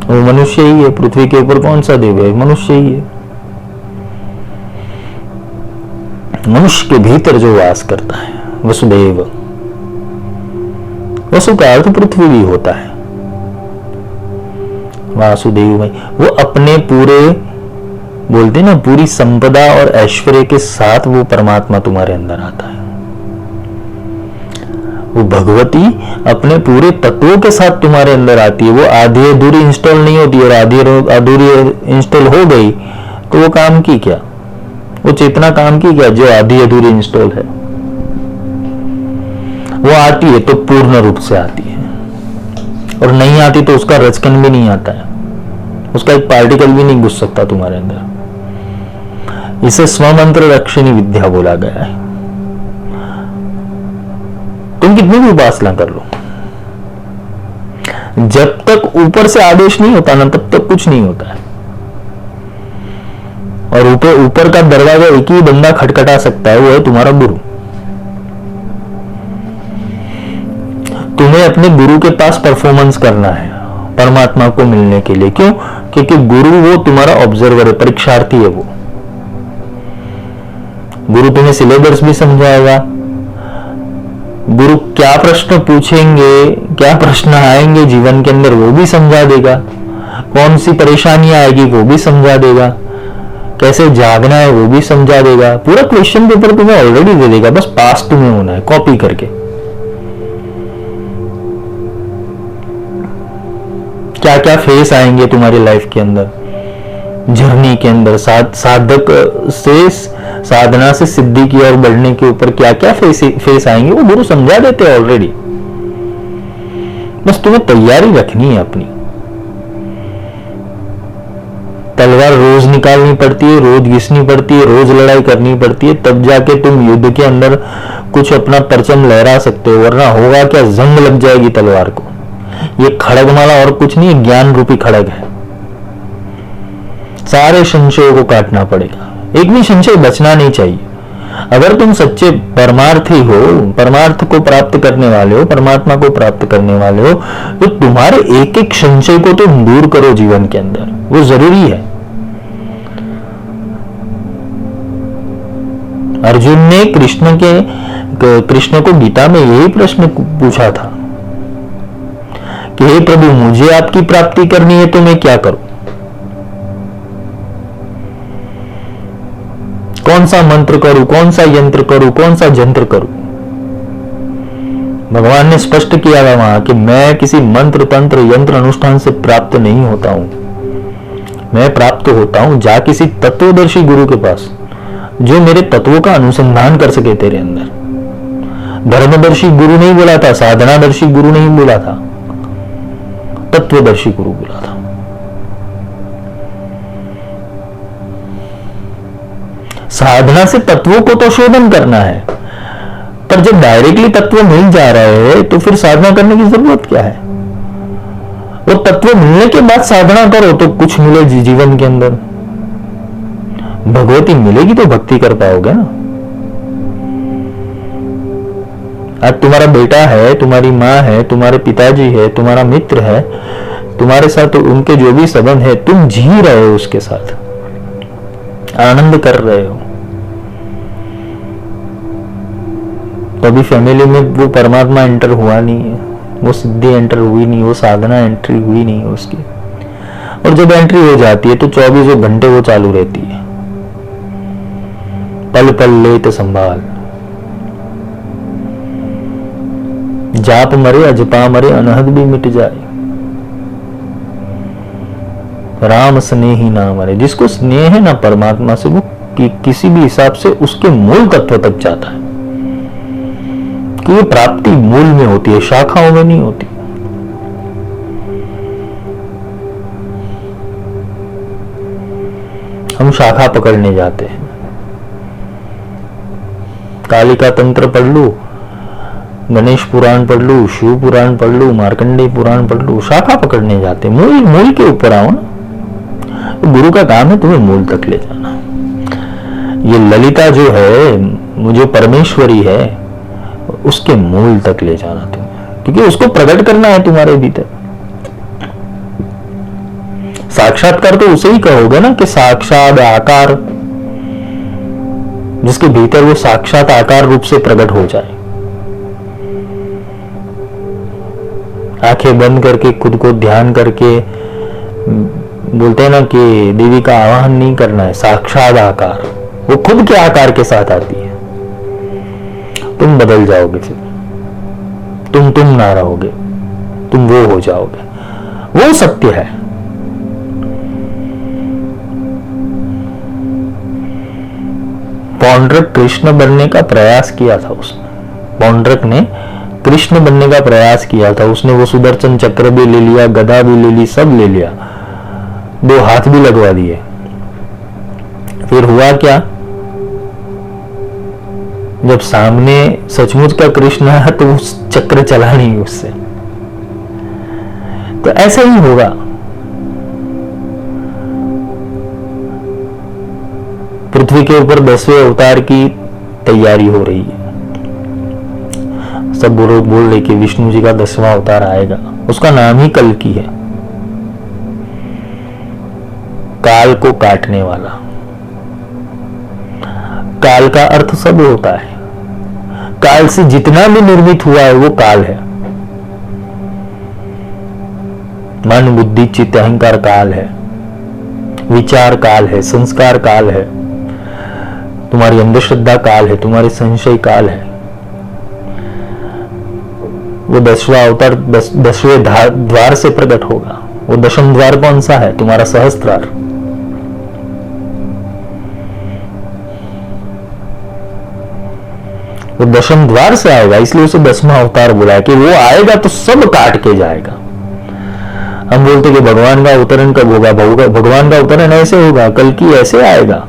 A: वो मनुष्य ही है। पृथ्वी के ऊपर कौन सा देव है? मनुष्य ही है। मनुष्य के भीतर जो वास करता है, वसुदेव। वसु का अर्थ पृथ्वी भी होता है। वासुदेव में वो अपने पूरे, बोलते ना, पूरी संपदा और ऐश्वर्य के साथ वो परमात्मा तुम्हारे अंदर आता है। वो भगवती अपने पूरे तत्वों के साथ तुम्हारे अंदर आती है। वो आधी अधूरी इंस्टॉल नहीं होती, और आधी अधूरी इंस्टॉल हो गई तो वो काम की क्या? वो चेतना काम की क्या जो आधी अधूरी इंस्टॉल है? वो आती है तो पूर्ण रूप से आती है, और नहीं आती तो उसका रचकन भी नहीं आता है, उसका एक पार्टिकल भी नहीं घुस सकता तुम्हारे अंदर। इसे स्वमंत्र रक्षिणी विद्या बोला गया है। तुम कितनी भी उपासना कर लो, जब तक ऊपर से आदेश नहीं होता ना, तब तक कुछ नहीं होता है। और ऊपर का दरवाजा एक ही बंदा खटखटा सकता है, वो है तुम्हारा गुरु। तुम्हें अपने गुरु के पास परफॉर्मेंस करना है परमात्मा को मिलने के लिए। क्यों? क्योंकि गुरु वो तुम्हारा ऑब्जर्वर है, परीक्षार्थी है। वो गुरु तुम्हें सिलेबस भी समझाएगा। गुरु क्या प्रश्न पूछेंगे, क्या प्रश्न आएंगे जीवन के अंदर, वो भी समझा देगा। कौन सी परेशानी आएगी वो भी समझा देगा। कैसे जागना है वो भी समझा देगा। पूरा क्वेश्चन पेपर तुम्हें ऑलरेडी दे देगा, बस पास तुम्हें होना है कॉपी करके। क्या क्या फेस आएंगे तुम्हारी लाइफ के अंदर, जर्नी के अंदर, साधक से साधना से सिद्धि की ओर बढ़ने के ऊपर क्या क्या फेस आएंगे, वो गुरु समझा देते हैं ऑलरेडी। बस तुम्हें तैयारी रखनी है अपनी। तलवार रोज निकालनी पड़ती है, रोज घिसनी पड़ती है, रोज लड़ाई करनी पड़ती है, तब जाके तुम युद्ध के अंदर कुछ अपना परचम लहरा सकते हो। वरना होगा क्या, जंग लग जाएगी तलवार को। ये खड़गमाला और कुछ नहीं, ज्ञान रूपी खड़ग है। सारे संशयों को काटना पड़ेगा। एक भी संशय बचना नहीं चाहिए। अगर तुम सच्चे परमार्थी हो, परमार्थ को प्राप्त करने वाले हो, परमात्मा को प्राप्त करने वाले हो, तो तुम्हारे एक एक संशय को तुम दूर करो जीवन के अंदर, वो जरूरी है। अर्जुन ने कृष्ण को गीता में यही प्रश्न पूछा था कि हे प्रभु, मुझे आपकी प्राप्ति करनी है तो मैं क्या करूं? कौन सा मंत्र करूं, कौन सा यंत्र करूं, कौन सा जंत्र करूं? भगवान ने स्पष्ट किया था वहां कि मैं किसी मंत्र, तंत्र, यंत्र, अनुष्ठान से प्राप्त नहीं होता हूं। मैं प्राप्त होता हूं जा किसी तत्वदर्शी गुरु के पास, जो मेरे तत्वों का अनुसंधान कर सके तेरे अंदर। धर्मदर्शी गुरु नहीं बोला था, साधनादर्शी गुरु नहीं बोला था, तत्वदर्शी गुरु बोला था। साधना से तत्वों को तो शोधन करना है, पर जब डायरेक्टली तत्व मिल जा रहे हैं तो फिर साधना करने की जरूरत क्या है? वो तत्व मिलने के बाद साधना करो तो कुछ मिले जीवन के अंदर। भगवती मिलेगी तो भक्ति कर पाओगे ना। आज तुम्हारा बेटा है, तुम्हारी माँ है, तुम्हारे पिताजी है, तुम्हारा मित्र है, तुम्हारे साथ उनके जो भी संबंध है, तुम जी रहे हो, उसके साथ आनंद कर रहे हो, तो अभी फैमिली में वो परमात्मा एंटर हुआ नहीं है, वो सिद्धि एंटर हुई नहीं, वो साधना एंट्री हुई नहीं है उसकी। और जब एंट्री हो जाती है तो 24 घंटे वो चालू रहती है, पल पल ले तो संभाल। जाप मरे अजपा मरे, अनहद भी मिट जाए, राम स्नेही ना मरे। जिसको स्नेह है ना परमात्मा से, वो किसी भी हिसाब से उसके मूल तत्व तक जाता है, कि प्राप्ति मूल में होती है, शाखाओं में नहीं होती। हम शाखा पकड़ने जाते हैं, कालिका तंत्र पढ़ लू, गणेश पुराण पढ़ लू, शिव पुराण पढ़ लू, मार्कंडेय पुराण पढ़ लू, शाखा पकड़ने जाते हैं। मूल के ऊपर आओ ना। तो गुरु का काम है तुम्हें मूल तक ले जाना। ये ललिता जो है, मुझे परमेश्वरी है, उसके मूल तक ले जाना तुम्हें, क्योंकि उसको प्रकट करना है तुम्हारे भीतर। साक्षात्कार तो उसे ही कहोगे ना, कि साक्षात आकार, जिसके भीतर वो साक्षात आकार रूप से प्रकट हो जाए। आंखें बंद करके खुद को ध्यान करके बोलते हैं ना कि देवी का आवाहन नहीं करना है, साक्षात आकार, वो खुद के आकार के साथ आती है। तुम बदल जाओगे, फिर तुम ना रहोगे, तुम वो हो जाओगे। वो सत्य है। पौंड्रक कृष्ण बनने का प्रयास किया था उसने, पौंड्रक ने कृष्ण बनने का प्रयास किया था। उसने वो सुदर्शन चक्र भी ले लिया, गदा भी ले ली, सब ले लिया, 2 हाथ भी लगवा दिए। फिर हुआ क्या? जब सामने सचमुच का कृष्ण है तो उस चक्र चला नहीं उससे। तो ऐसा ही होगा। पृथ्वी के ऊपर 10वें अवतार की तैयारी हो रही है। सब बोल रहे कि विष्णु जी का 10वां अवतार आएगा, उसका नाम ही कल्कि है, काल को काटने वाला। काल का अर्थ सब होता है। काल से जितना भी निर्मित हुआ है वो काल है। मन, बुद्धि, चित्त, अहंकार काल है, विचार काल है, संस्कार काल है, तुम्हारी अंधश्रद्धा काल है, तुम्हारे संशय काल है। वो 10वां अवतार 10वें द्वार से प्रकट होगा। वो 10म द्वार कौन सा है? तुम्हारा सहस्त्रार। वो 10म द्वार से आएगा, इसलिए उसे 10वां अवतार बोला है कि वो आएगा तो सब काट के जाएगा। हम बोलते कि भगवान का अवतरण कब होगा? भगवान का अवतरण ऐसे होगा, कल्कि ऐसे आएगा,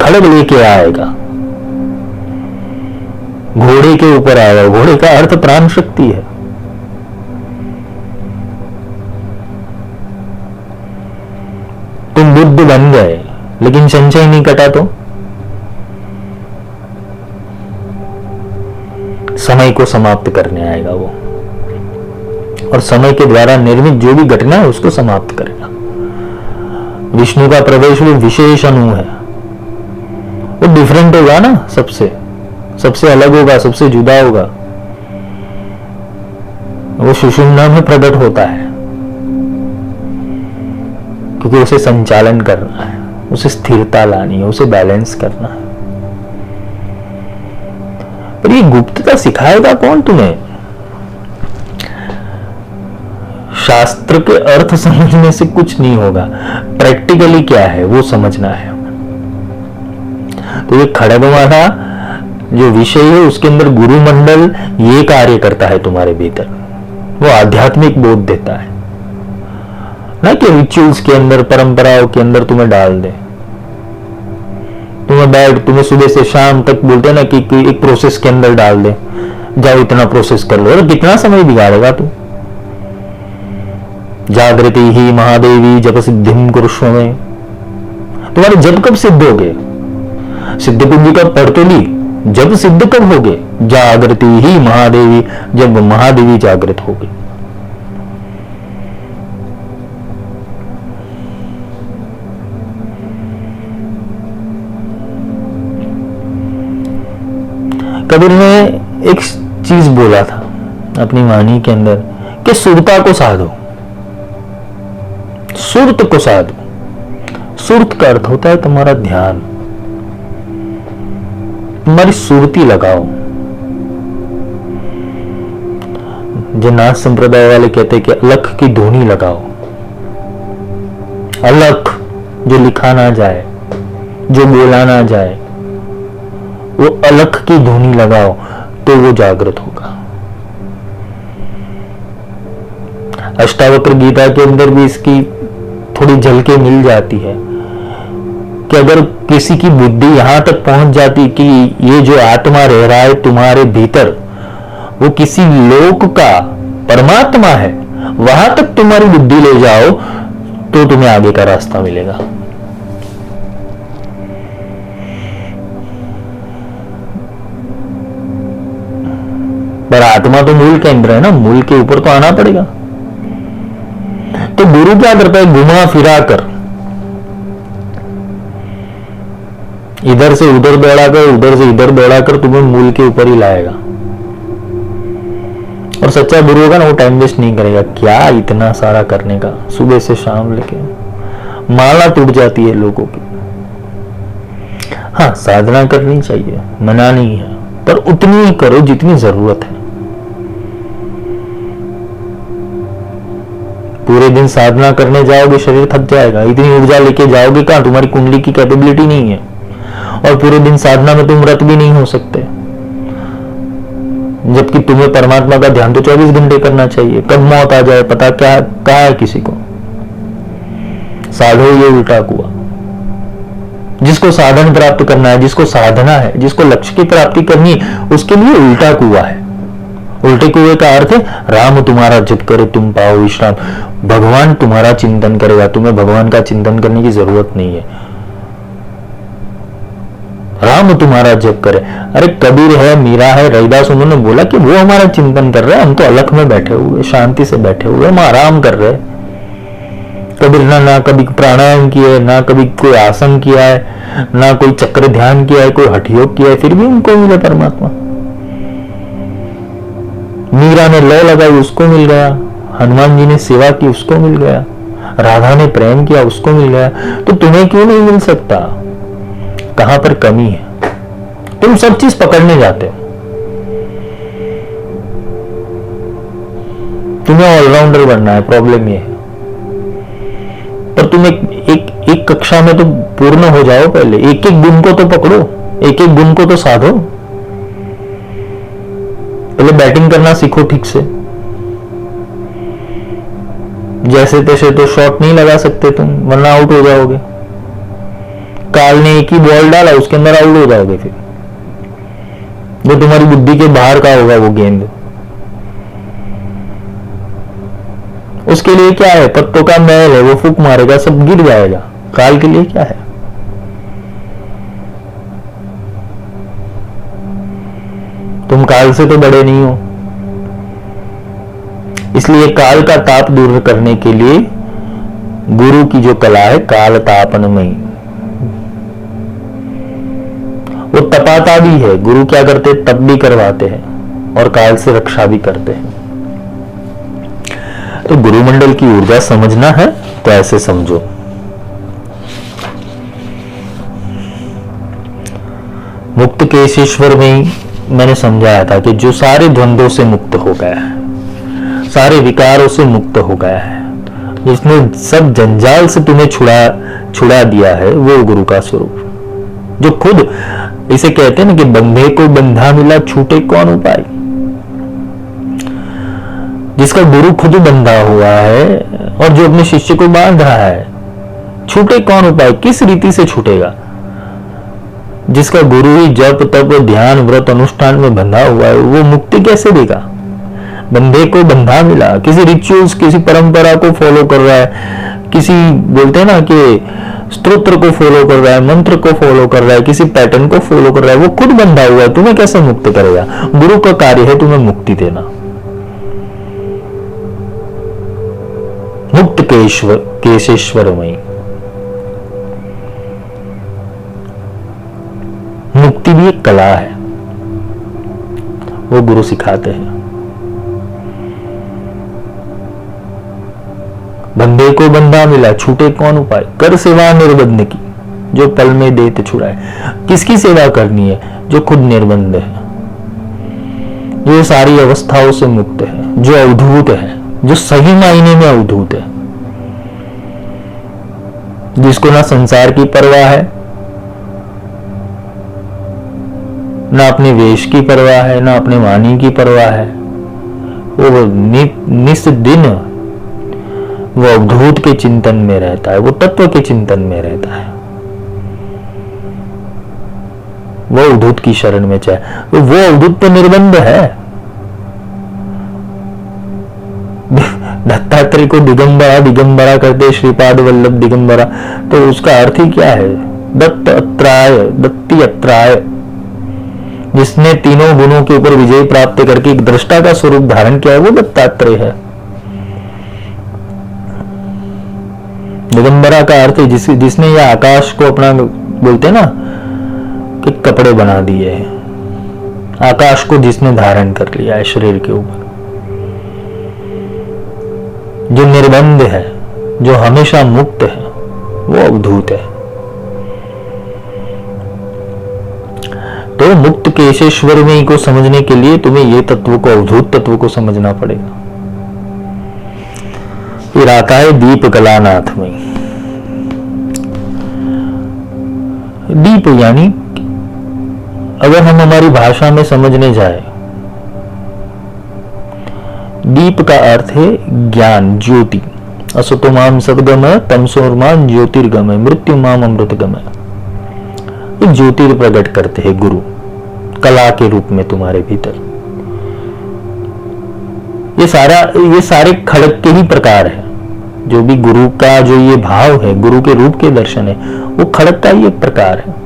A: खड़ग लेके आएगा, घोड़े के ऊपर आएगा। घोड़े का अर्थ प्राण शक्ति है। तुम बुद्ध बन गए, लेकिन संचय नहीं कटा तो समय को समाप्त करने आएगा वो, और समय के द्वारा निर्मित जो भी घटना है उसको समाप्त करेगा। विष्णु का प्रवेश वो विशेष अणु है, वो डिफरेंट होगा ना, सबसे अलग होगा, सबसे जुदा होगा। वो सुषुम्ना में प्रकट होता है क्योंकि उसे संचालन करना है, उसे स्थिरता लानी है, उसे बैलेंस करना है। पर ये गुप्तता सिखाएगा कौन तुम्हें? शास्त्र के अर्थ समझने से कुछ नहीं होगा, प्रैक्टिकली क्या है वो समझना है। तो ये खड़गमाला जो विषय है उसके अंदर गुरु मंडल ये कार्य करता है तुम्हारे भीतर, वो आध्यात्मिक बोध देता है ना कि रिचुअल्स के अंदर, परंपराओं के अंदर तुम्हें डाल दे। तुम्हें सुबह से शाम तक बोलते हैं ना कि एक प्रोसेस के अंदर डाल दे, जाओ इतना प्रोसेस कर लो, और कितना समय बिगाड़ेगा तू? जागृति ही महादेवी जप सिद्धिम कुरुष्व में, तुम्हारे जब कब सिद्ध हो गए? सिद्ध कुंजी का पढ़ तो ली, जब सिद्ध कब हो गए? जागृति ही महादेवी, जब महादेवी जागृत हो गई। कबीर ने एक चीज बोला था अपनी वाणी के अंदर कि सुरता को साधो, सुरत को साधो। सुरत का अर्थ होता है तुम्हारा ध्यान, तुम्हारी सुरती लगाओ। जो नाथ संप्रदाय वाले कहते हैं कि अलख की धुनी लगाओ। अलख जो लिखा ना जाए, जो बोला ना जाए, वो अलख की धुनी लगाओ तो वो जागृत होगा। अष्टावक्र गीता के अंदर भी इसकी थोड़ी झलकें मिल जाती है कि अगर किसी की बुद्धि यहां तक पहुंच जाती कि ये जो आत्मा रह रहा है तुम्हारे भीतर वो किसी लोक का परमात्मा है, वहां तक तुम्हारी बुद्धि ले जाओ तो तुम्हें आगे का रास्ता मिलेगा। पर आत्मा तो मूल केंद्र है ना, मूल के ऊपर तो आना पड़ेगा। तो गुरु क्या करता है? घुमा फिरा कर, इधर से उधर दौड़ाकर, उधर से इधर दौड़ाकर तुम्हें मूल के ऊपर ही लाएगा। और सच्चा गुरु होगा ना, वो टाइम वेस्ट नहीं करेगा। क्या इतना सारा करने का, सुबह से शाम लेके माला टूट जाती है लोगों की। हाँ, साधना करनी चाहिए, मना नहीं है, पर उतनी ही करो जितनी जरूरत है। पूरे दिन साधना करने जाओगे शरीर थक जाएगा, इतनी ऊर्जा लेके जाओगे कहां? तुम्हारी कुंडली की कैपेबिलिटी नहीं है। और पूरे दिन साधना में तुम व्रत भी नहीं हो सकते, जबकि तुम्हें परमात्मा का ध्यान तो 24 घंटे करना चाहिए। कब मौत आ जाए पता क्या कहा है किसी को? साधो ये उल्टा कुआ। जिसको साधन प्राप्त करना है, जिसको साधना है, जिसको लक्ष्य की प्राप्ति करनी है, उसके लिए उल्टा कुआ है। उल्टे कुएं का अर्थ है राम तुम्हारा जप करे तुम पाओ विश्राम। भगवान तुम्हारा चिंतन करेगा, तुम्हें भगवान का चिंतन करने की जरूरत नहीं है। राम तुम्हारा जप करे। अरे कबीर है, मीरा है, रविदास, उन्होंने बोला कि वो हमारा चिंतन कर रहे हैं, हम तो अलख में बैठे हुए, शांति से बैठे हुए, हम आराम कर रहे हैं। कबीर ना कभी प्राणायाम किया है, ना कभी कोई आसन किया है, ना कोई चक्र ध्यान किया है, कोई हठयोग किया है, फिर भी उनको मिले परमात्मा। मीरा ने लय लगाई, उसको मिल गया। हनुमान जी ने सेवा की, उसको मिल गया। राधा ने प्रेम किया, उसको मिल गया। तो तुम्हें क्यों नहीं मिल सकता? कहां पर कमी है? तुम सब चीज पकड़ने जाते हो। तुम्हें ऑलराउंडर बनना है, प्रॉब्लम ये है। पर तुम एक कक्षा में तो पूर्ण हो जाओ, पहले एक एक गुण को तो पकड़ो, एक एक गुण को तो साधो। पहले बैटिंग करना सीखो ठीक से। जैसे तैसे तो शॉट नहीं लगा सकते तुम, वरना आउट हो जाओगे। काल ने एक ही बॉल डाला, उसके अंदर आउट हो जाओगे। फिर वो तुम्हारी बुद्धि के बाहर का होगा वो गेंद। उसके लिए क्या है? पत्तों का महल है, वो फूक मारेगा, सब गिर जाएगा। काल के लिए क्या है? तुम काल से तो बड़े नहीं हो। इसलिए काल का ताप दूर करने के लिए गुरु की जो कला है काल तापनमयी, वो तपाता भी है। गुरु क्या करते, तप भी करवाते हैं और काल से रक्षा भी करते हैं। तो गुरुमंडल की ऊर्जा समझना है तो ऐसे समझो। मुक्त केशेश्वर में मैंने समझाया था कि जो सारे द्वंद्वों से मुक्त हो गया है, सारे विकारों से मुक्त हो गया है, जिसने सब जंजाल से तुम्हें छुड़ा दिया है, वो गुरु का स्वरूप। जो खुद इसे कहते हैं ना कि बंधे को बंधा मिला छूटे कौन उपाय। जिसका गुरु खुद बंधा हुआ है और जो अपने शिष्य को बांध रहा है, छूटे कौन उपाय, किस रीति से छूटेगा। जिसका गुरु ही जप तप ध्यान व्रत अनुष्ठान में बंधा हुआ है, वो मुक्ति कैसे देगा। बंधे को बंधा मिला, किसी रिचुअल्स किसी परंपरा को फॉलो कर रहा है, किसी बोलते हैं ना कि स्तोत्र को फॉलो कर रहा है, मंत्र को फॉलो कर रहा है, किसी पैटर्न को फॉलो कर रहा है, वो खुद बंधा हुआ है, तुम्हें कैसे मुक्त करेगा। गुरु का कार्य है तुम्हें मुक्ति देना। मुक्त केशेश्वरमयी, मुक्ति भी एक कला है, वो गुरु सिखाते हैं। बंधे को बंधा मिला छूटे कौन उपाय, कर सेवा निर्बंध की जो पल में देते छुड़ाए। किसकी सेवा करनी है, जो खुद निर्बंध है, जो सारी अवस्थाओं से मुक्त है, जो अवधूत है, जो सही मायने में अवधूत है, जिसको ना संसार की परवाह है, ना अपने वेश की परवाह है, ना अपने वाणी की परवाह है। वो निस दिन वो अवधूत के चिंतन में रहता है, वो तत्व के चिंतन में रहता है, वो अवधूत की शरण में चाहे। वो अवधूत तो निर्बंध है। दत्तात्रेय को दिगंबरा दिगंबरा करते श्रीपाद वल्लभ दिगंबरा, तो उसका अर्थ ही क्या है, दत्त अत्राय दत्ती अत्राय, जिसने तीनों गुणों के ऊपर विजय प्राप्त करके एक दृष्टा का स्वरूप धारण किया है, वो दत्तात्रेय है। दिगंबरा का अर्थ है जिसने यह आकाश को अपना, बोलते हैं ना कि कपड़े बना दिए हैं, आकाश को जिसने धारण कर लिया है शरीर के ऊपर, जो निर्बंध है, जो हमेशा मुक्त है, वो अवधूत है। तो मुक्त केशेश्वरमयी को समझने के लिए तुम्हें ये तत्व को, अवधूत तत्व को समझना पड़ेगा। फिर आता है दीप कलानाथ में। दीप यानी अगर हम हमारी भाषा में समझने जाए, दीप का अर्थ है ज्ञान, ज्योति। असतो माम सद्गमय तमसोर्माम ज्योतिर्गमय मृत्यु माम अमृतगमय। ये ज्योतिर प्रकट करते हैं गुरु कला के रूप में तुम्हारे भीतर। ये सारे खड़ग के ही प्रकार है। जो भी गुरु का जो ये भाव है, गुरु के रूप के दर्शन है, वो खड़ग का ही एक प्रकार है।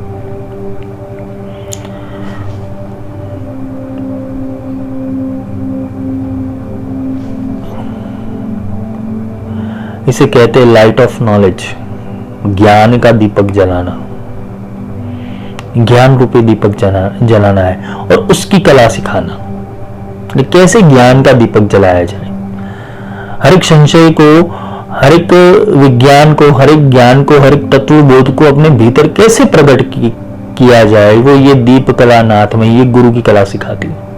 A: इसे कहते हैं लाइट ऑफ नॉलेज, ज्ञान का दीपक जलाना। ज्ञान रूपी दीपक जलाना है और उसकी कला सिखाना, कैसे ज्ञान का दीपक जलाया जाए। हर एक संशय को, हर एक विज्ञान को, हर एक ज्ञान को, हर एक तत्व बोध को अपने भीतर कैसे प्रकट किया जाए, वो ये दीप कलानाथ में ये गुरु की कला सिखाती है।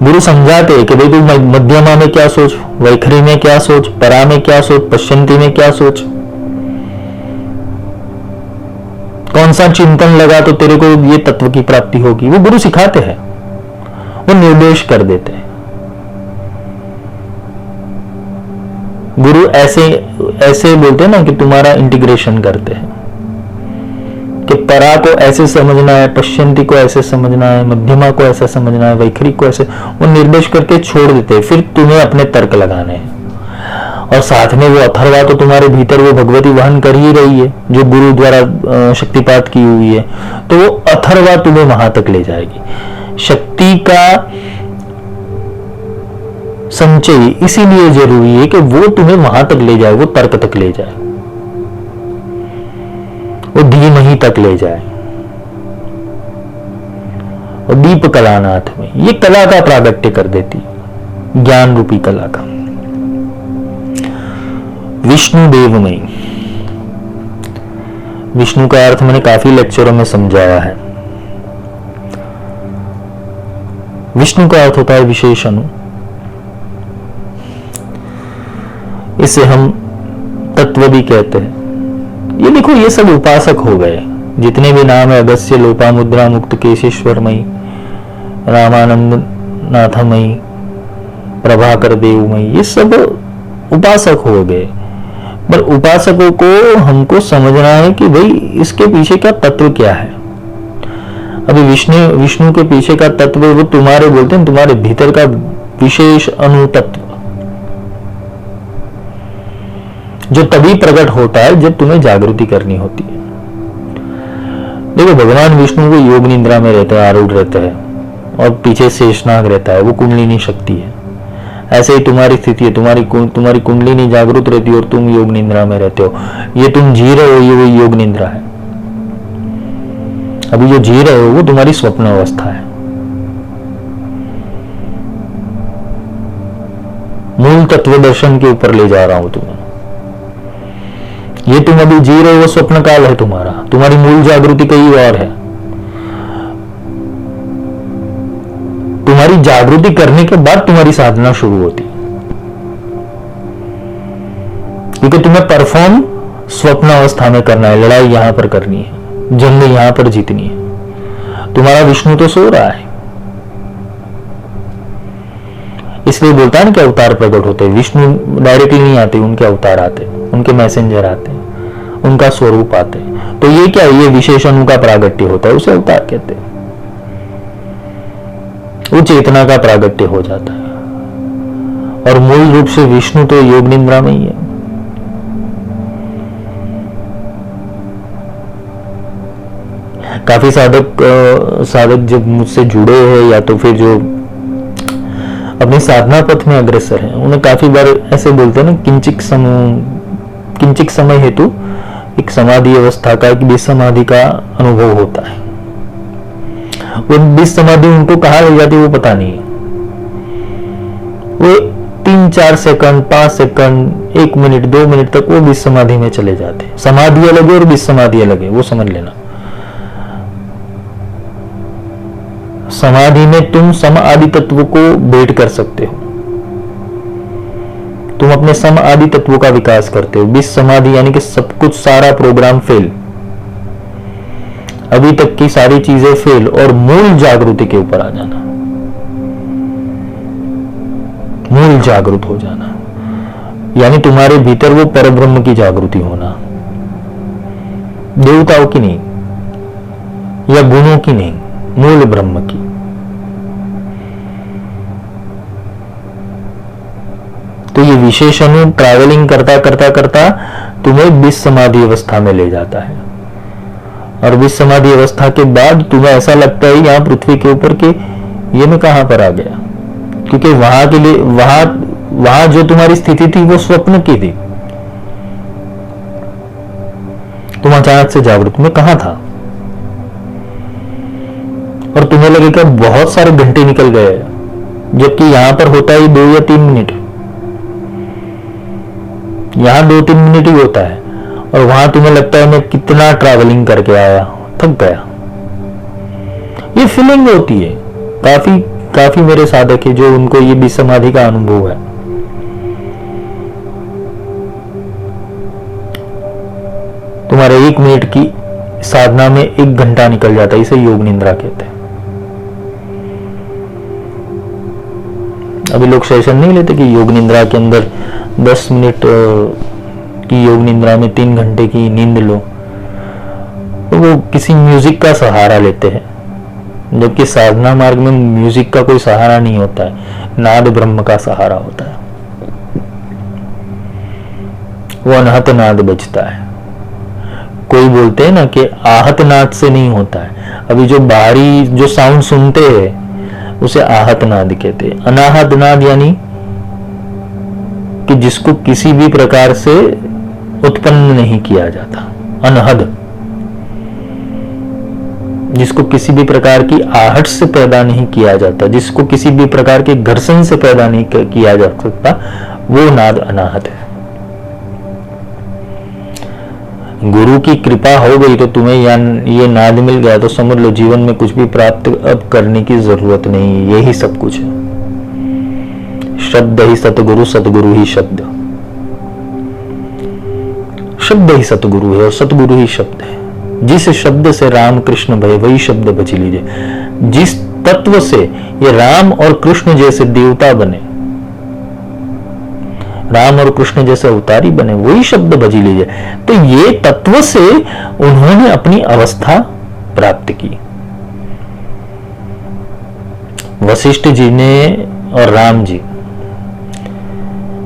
A: गुरु समझाते हैं कि भाई तू मध्यमा में क्या सोच, वैखरी में क्या सोच, परा में क्या सोच, पश्चिंती में क्या सोच, कौन सा चिंतन लगा तो तेरे को ये तत्व की प्राप्ति होगी। वो गुरु सिखाते हैं, वो निर्देश कर देते हैं। गुरु ऐसे बोलते हैं ना कि तुम्हारा इंटीग्रेशन करते हैं कि परा को ऐसे समझना है, पश्चिंती को ऐसे समझना है, मध्यमा को ऐसे समझना है, वैखरी को ऐसे, वो निर्देश करके छोड़ देते हैं। फिर तुम्हें अपने तर्क लगाने हैं और साथ में वो अथर्वा तो तुम्हारे भीतर वो भगवती वहन कर ही रही है, जो गुरु द्वारा शक्तिपात की हुई है। तो वो अथर्वा तुम्हें वहां तक ले जाएगी। शक्ति का संचय इसीलिए जरूरी है कि वो तुम्हें वहां तक ले जाए, वो तर्क तक ले जाए, वो धीमहि तक ले जाए। और दीप कलानाथ में ये कला का प्रागट्य कर देती, ज्ञान रूपी कला का। विष्णु देवमयी, विष्णु का अर्थ मैंने काफी लेक्चरों में समझाया है। विष्णु का अर्थ होता है विशेष अणु। इसे हम तत्व भी कहते हैं। ये देखो, ये सब उपासक हो गए, जितने भी नाम है, अगस्त्य, लोपामुद्रा, मुक्त केशेश्वरमयी, रामानंद नाथमयी, प्रभाकर देवमयी, ये सब उपासक हो गए। पर उपासकों को हमको समझना है कि भाई इसके पीछे का तत्व क्या है। अभी विष्णु के पीछे का तत्व वो तुम्हारे बोलते हैं, तुम्हारे भीतर का विशेष अणु तत्व, जो तभी प्रकट होता है जब तुम्हें जागृति करनी होती है। देखो, भगवान विष्णु को योग निद्रा में रहते हैं, आरूढ़ रहते हैं, और पीछे शेषनाग रहता है, वो कुंडलिनी शक्ति है। ऐसे ही तुम्हारी स्थिति है, तुम्हारी कुंडलिनी जागृत रहती है और तुम योग निद्रा में रहते हो। ये तुम जी रहे हो, ये वो योग निद्रा है। अभी जो जी रहे हो वो तुम्हारी स्वप्न अवस्था है। मूल तत्व दर्शन के ऊपर ले जा रहा हूं तुम्हें। ये तुम अभी जी रहे हो वो स्वप्न काल है तुम्हारा, तुम्हारी मूल जागृति कहीं और है। तुम्हारी जागृति करने के बाद तुम्हारी साधना शुरू होती, क्योंकि तुम्हें परफॉर्म स्वप्न अवस्था में करना है, लड़ाई यहां पर करनी है, जंग यहां पर जीतनी है। तुम्हारा विष्णु तो सो रहा है, इसलिए बोलता है ना कि अवतार प्रकट होते हैं। विष्णु डायरेक्टली नहीं आते, उनके अवतार आते, उनके मैसेंजर आते, उनका स्वरूप आते। तो ये क्या है? ये विशेष अणु का प्रागट्य होता है, उसे अवतार कहते हैं। वो चेतना का प्रागट्य हो जाता है। और मूल रूप से विष्णु तो योग निद्रा में ही है। काफी साधक जब मुझसे जुड़े हैं या तो फिर जो अपनी साधना पथ में अग्रसर हैं, उन्हें काफी बार ऐसे बोलते हैं ना, किंचिक समय हेतु एक समाधि अवस्था का, एक बीज समाधि का अनुभव होता है। वो बीज समाधि उनको कहाँ ले जाती है वो पता नहीं है। वो 3-4 सेकंड, 5 सेकंड, 1 मिनट, 2 मिनट तक वो बीज समाधि में चले जाते हैं। समाधि अलग है और बीज समाधि अलग है, वो समझ लेना। समाधि में तुम सम आदि तत्व को भेंट कर सकते हो, तुम अपने सम आदि तत्वों का विकास करते हो। बीज समाधि यानी कि सब कुछ, सारा प्रोग्राम फेल, अभी तक की सारी चीजें फेल, और मूल जागृति के ऊपर आ जाना, मूल जागृत हो जाना, यानी तुम्हारे भीतर वो परब्रह्म की जागृति होना, देवताओं की नहीं या गुणों की नहीं, मूल ब्रह्म की। तो ये विशेष अणु ट्रैवलिंग करता करता करता तुम्हें बीज समाधि अवस्था में ले जाता है। और बीज समाधि अवस्था के बाद तुम्हें ऐसा लगता है यहाँ पृथ्वी के ऊपर कि ये मैं कहां पर आ गया, क्योंकि वहां के लिए वहां जो तुम्हारी स्थिति थी वो स्वप्न की थी। तुम अचानक से जागृत में कहां था, और तुम्हें लगेगा बहुत सारे घंटे निकल गए, जबकि यहां पर होता है 2 या 3 मिनट, यहां 2-3 मिनट ही होता है, और वहां तुम्हें लगता है मैं कितना ट्रैवलिंग करके आया, थक गया। ये फीलिंग होती है। काफी मेरे साधक है जो उनको ये भी समाधि का अनुभव है। तुम्हारे 1 मिनट की साधना में 1 घंटा निकल जाता है, इसे योग निद्रा कहते हैं। अभी लोग सेशन नहीं लेते कि योग निद्रा के अंदर 10 मिनट की योग निद्रा में 3 घंटे की नींद लो, तो वो किसी म्यूजिक का सहारा लेते हैं, जबकि साधना मार्ग में म्यूजिक का कोई सहारा नहीं होता है, नाद ब्रह्म का सहारा होता है। वो अनाहत नाद बजता है। कोई बोलते हैं ना कि आहत नाद से नहीं होता है, अभी जो बाहरी जो साउंड सुनते हैं उसे आहत नाद कहते हैं। अनाहत नाद यानी कि जिसको किसी भी प्रकार से उत्पन्न नहीं किया जाता, अनहद, जिसको किसी भी प्रकार की आहट से पैदा नहीं किया जाता, जिसको किसी भी प्रकार के घर्षण से पैदा नहीं किया जा सकता, वो नाद अनाहत है। गुरु की कृपा हो गई तो तुम्हें ये नाद मिल गया तो समझ लो जीवन में कुछ भी प्राप्त अब करने की जरूरत नहीं, यही सब कुछ है। शब्द ही सतगुरु, सतगुरु ही शब्द, शब्द ही सतगुरु है और सतगुरु ही शब्द है। जिस शब्द से राम कृष्ण भय वही शब्द बच लीजिए। जिस तत्व से ये राम और कृष्ण जैसे देवता बने, राम और कृष्ण जैसे अवतारी बने, वही शब्द बची लीजिए। तो ये तत्व से उन्होंने अपनी अवस्था प्राप्त की। वशिष्ठ जी ने और राम जी,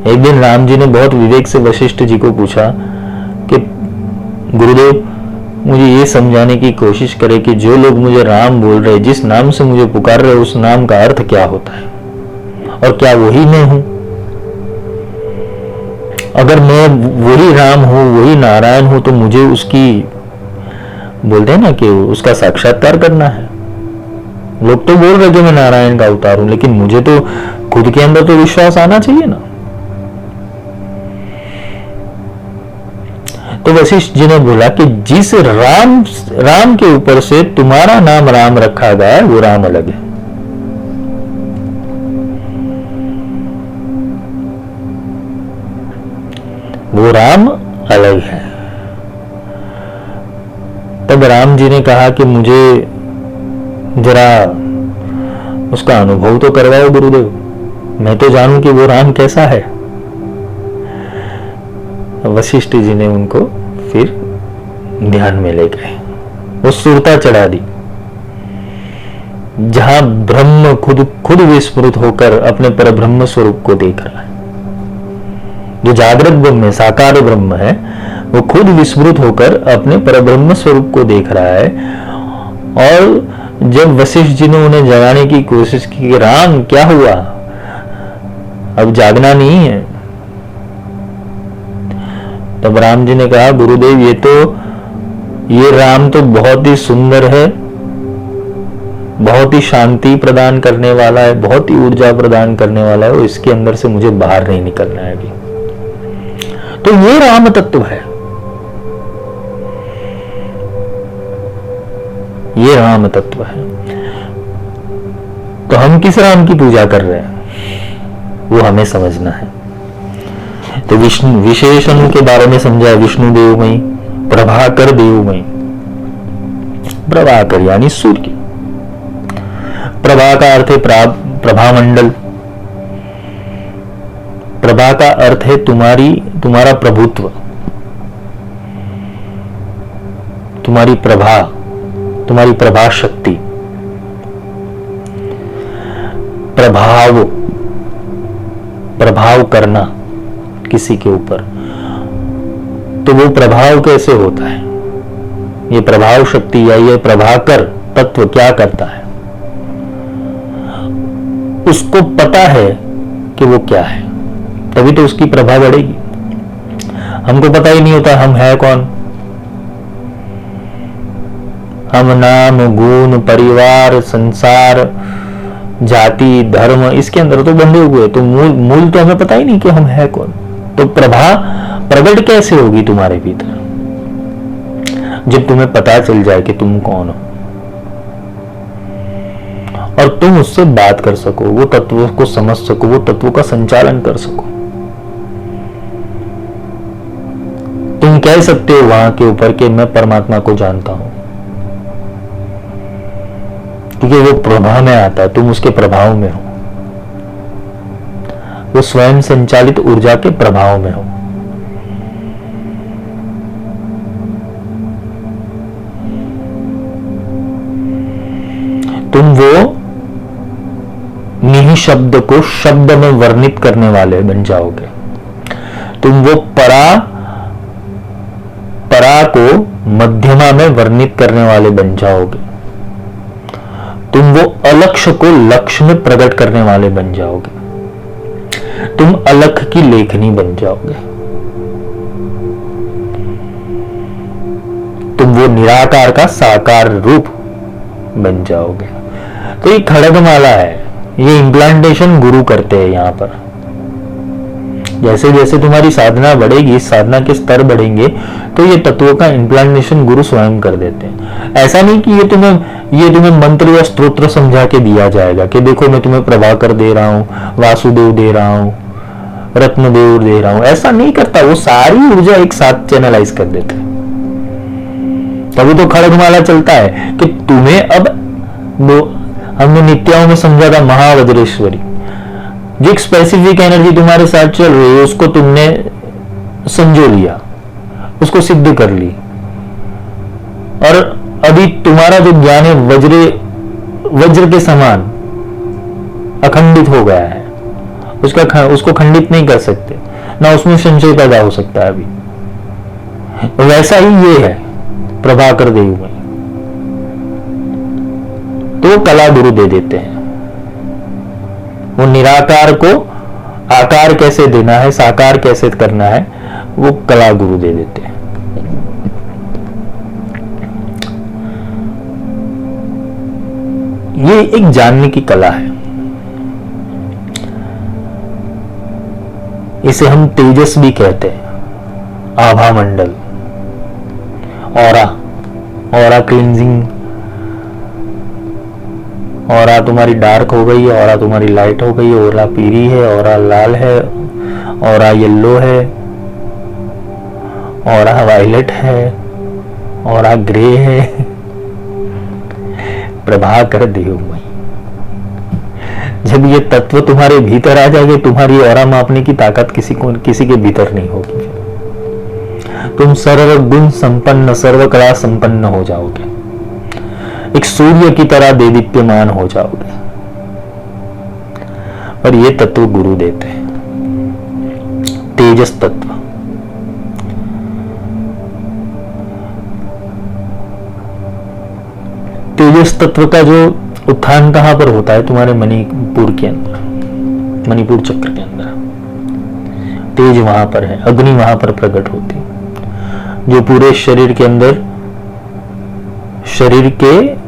A: एक दिन राम जी ने बहुत विवेक से वशिष्ठ जी को पूछा कि गुरुदेव मुझे ये समझाने की कोशिश करे कि जो लोग मुझे राम बोल रहे, जिस नाम से मुझे पुकार रहे, उस नाम का अर्थ क्या होता है और क्या वही मैं हूं? अगर मैं वही राम हूं, वही नारायण हूं, तो मुझे उसकी, बोलते हैं ना कि उसका साक्षात्कार करना है। लोग तो बोल रहे कि मैं नारायण का अवतार हूं, लेकिन मुझे तो खुद के अंदर तो विश्वास आना चाहिए ना। तो वशिष्ठ जी ने बोला कि जिस राम के ऊपर से तुम्हारा नाम राम रखा गया है, वो राम अलग है। वो राम अलग है। तब राम जी ने कहा कि मुझे जरा उसका अनुभव तो करवाओ गुरुदेव, मैं तो जानूं कि वो राम कैसा है। वशिष्ठ जी ने उनको फिर ध्यान में ले गए, वो सुरता चढ़ा दी जहां ब्रह्म खुद विस्मृत होकर अपने पर ब्रह्म स्वरूप को देख रहा है। जो जागृत ब्रह्म है, साकार ब्रह्म है, वो खुद विस्मृत होकर अपने पर ब्रह्म स्वरूप को देख रहा है। और जब वशिष्ठ जी ने उन्हें जगाने की कोशिश की कि राम क्या हुआ, अब जागना नहीं है, तब राम जी ने कहा गुरुदेव ये राम तो बहुत ही सुंदर है, बहुत ही शांति प्रदान करने वाला है, बहुत ही ऊर्जा प्रदान करने वाला है, और इसके अंदर से मुझे बाहर नहीं निकलना है अभी। तो ये राम तत्व है, ये राम तत्व है। तो हम किस राम की पूजा कर रहे हैं, वो हमें समझना है। तो विष्णु विशेषण के बारे में समझा, विष्णु देवमयी, प्रभाकर देवमयी। प्रभाकर यानी सूर्य, प्रभा का अर्थ है प्रभामंडल, प्रभा का अर्थ है तुम्हारा प्रभुत्व, तुम्हारी प्रभा, तुम्हारी प्रभा शक्ति, प्रभाव करना किसी के ऊपर। तो वो प्रभाव कैसे होता है, ये प्रभाव शक्ति या ये प्रभाकर तत्व क्या करता है, उसको पता है कि वो क्या है, तभी तो उसकी प्रभा बढ़ेगी। हमको पता ही नहीं होता हम है कौन, हम नाम गुण परिवार संसार जाति धर्म इसके अंदर तो बंधे हुए, तो मूल तो हमें पता ही नहीं कि हम है कौन। तो प्रभा प्रकट कैसे होगी तुम्हारे भीतर, जब तुम्हें पता चल जाए कि तुम कौन हो और तुम उससे बात कर सको, वो तत्व को समझ सको, वो तत्व का संचालन कर सको। तुम कह सकते हो वहां के ऊपर कि मैं परमात्मा को जानता हूं, क्योंकि वो प्रभा में आता है, तुम उसके प्रभाव में हो, वो स्वयं संचालित ऊर्जा के प्रभाव में हो। तुम वो निहि शब्द को शब्द में वर्णित करने वाले बन जाओगे। तुम वो परा कला को मध्यमा में वर्णित करने वाले बन जाओगे। तुम वो अलक्ष्य को लक्ष्य में प्रकट करने वाले बन जाओगे। तुम अलख की लेखनी बन जाओगे। तुम वो निराकार का साकार रूप बन जाओगे। तो ये खड़गमाला है, ये इम्प्लांटेशन गुरु करते हैं यहां पर। जैसे जैसे तुम्हारी साधना बढ़ेगी, साधना के स्तर बढ़ेंगे, तो ये तत्वों का इम्प्लांटेशन गुरु स्वयं कर देते हैं। ऐसा नहीं कि ये तुम्हें मंत्र या स्तोत्र समझा के दिया जाएगा कि देखो मैं तुम्हें प्रभाकर दे रहा हूं, वासुदेव दे रहा हूं, रत्नदेव दे रहा हूं। ऐसा नहीं करता, वो सारी ऊर्जा एक साथ चैनलाइज कर देते हैं। तभी तो खड़गमाला चलता है कि तुम्हें अब हमने नित्याओं में समझा था महावज्रेश्वरी, जो एक स्पेसिफिक एनर्जी तुम्हारे साथ चल रही है उसको तुमने संजो लिया, उसको सिद्ध कर ली, और अभी तुम्हारा जो ज्ञान है वज्र के समान अखंडित हो गया है। उसको खंडित नहीं कर सकते, ना उसमें संशय पैदा हो सकता है अभी। वैसा ही ये है प्रभाकर देव में। तो कला गुरु दे देते हैं। वो निराकार को आकार कैसे देना है, साकार कैसे करना है, वो कला गुरु दे देते हैं। ये एक जानने की कला है। इसे हम तेजस भी कहते हैं, आभा मंडल, ऑरा क्लींजिंग। ऑरा तुम्हारी डार्क हो गई है, ऑरा तुम्हारी लाइट हो गई है, ऑरा पीली है, ऑरा लाल है, ऑरा येलो है, ऑरा वायलेट है, ऑरा ग्रे है। प्रभाकर देवमय। जब ये तत्व तुम्हारे भीतर आ जाएंगे, तुम्हारी ऑरा मापने की ताकत किसी के भीतर नहीं होगी। तुम सर्व गुण संपन्न, सर्व कला संपन्न हो जाओगे, एक सूर्य की तरह देदीप्यमान हो जाओगे। और ये तत्व गुरु देते हैं, तेजस तत्व। तेजस तत्व का जो उत्थान कहां पर होता है? तुम्हारे मणिपुर के अंदर, मणिपुर चक्र के अंदर तेज वहां पर है, अग्नि वहां पर प्रकट होती है, जो पूरे शरीर के अंदर, शरीर के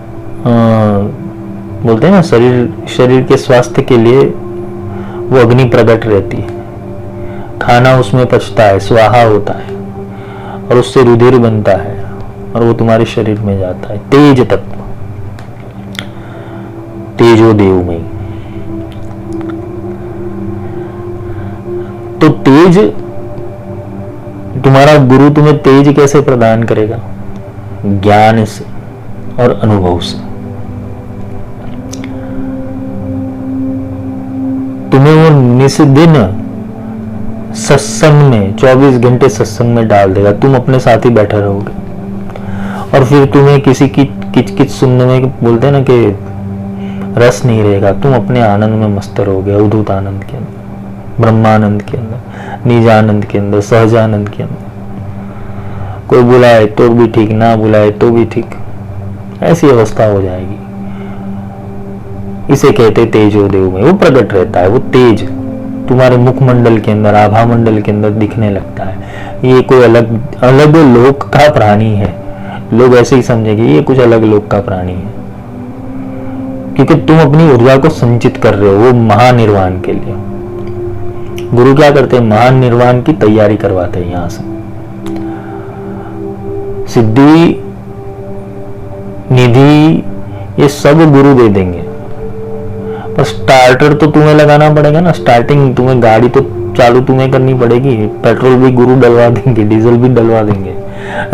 A: बोलते हैं ना, शरीर के स्वास्थ्य के लिए वो अग्नि प्रकट रहती है। खाना उसमें पचता है, स्वाहा होता है, और उससे रुधिर बनता है, और वो तुम्हारे शरीर में जाता है। तेज तत्व, तेजो देवमयी। तो तेज, तुम्हारा गुरु तुम्हें तेज कैसे प्रदान करेगा? ज्ञान से और अनुभव से। तुम्हें वो निस्दिन सत्संग में, 24 घंटे सत्संग में डाल देगा। तुम अपने साथ ही बैठे रहोगे, और फिर तुम्हें किसी की किच सुनने में, बोलते हैं ना कि रस नहीं रहेगा। तुम अपने आनंद में मस्त रहोगे, अवधूत आनंद के अंदर, ब्रह्मानंद के अंदर, निजानंद के अंदर, सहजानंद के अंदर। कोई बुलाए तो भी ठीक, ना बुलाए तो भी ठीक, ऐसी अवस्था हो जाएगी। इसे कहते तेजो देव में। वो प्रकट रहता है, वो तेज तुम्हारे मुखमंडल के अंदर, आभा मंडल के अंदर दिखने लगता है। ये कोई अलग लोक का प्राणी है। लोग ऐसे ही समझेंगे ये कुछ अलग लोक का प्राणी है, क्योंकि तुम अपनी ऊर्जा को संचित कर रहे हो वो महानिर्वाण के लिए। गुरु क्या करते हैं? महानिर्वाण की तैयारी करवाते हैं। यहां से सिद्धि, निधि, ये सब गुरु दे देंगे, पर स्टार्टर तो तुम्हें लगाना पड़ेगा ना। स्टार्टिंग तुम्हें, गाड़ी तो चालू तुम्हें करनी पड़ेगी। पेट्रोल भी गुरु डलवा देंगे, डीजल भी डलवा देंगे,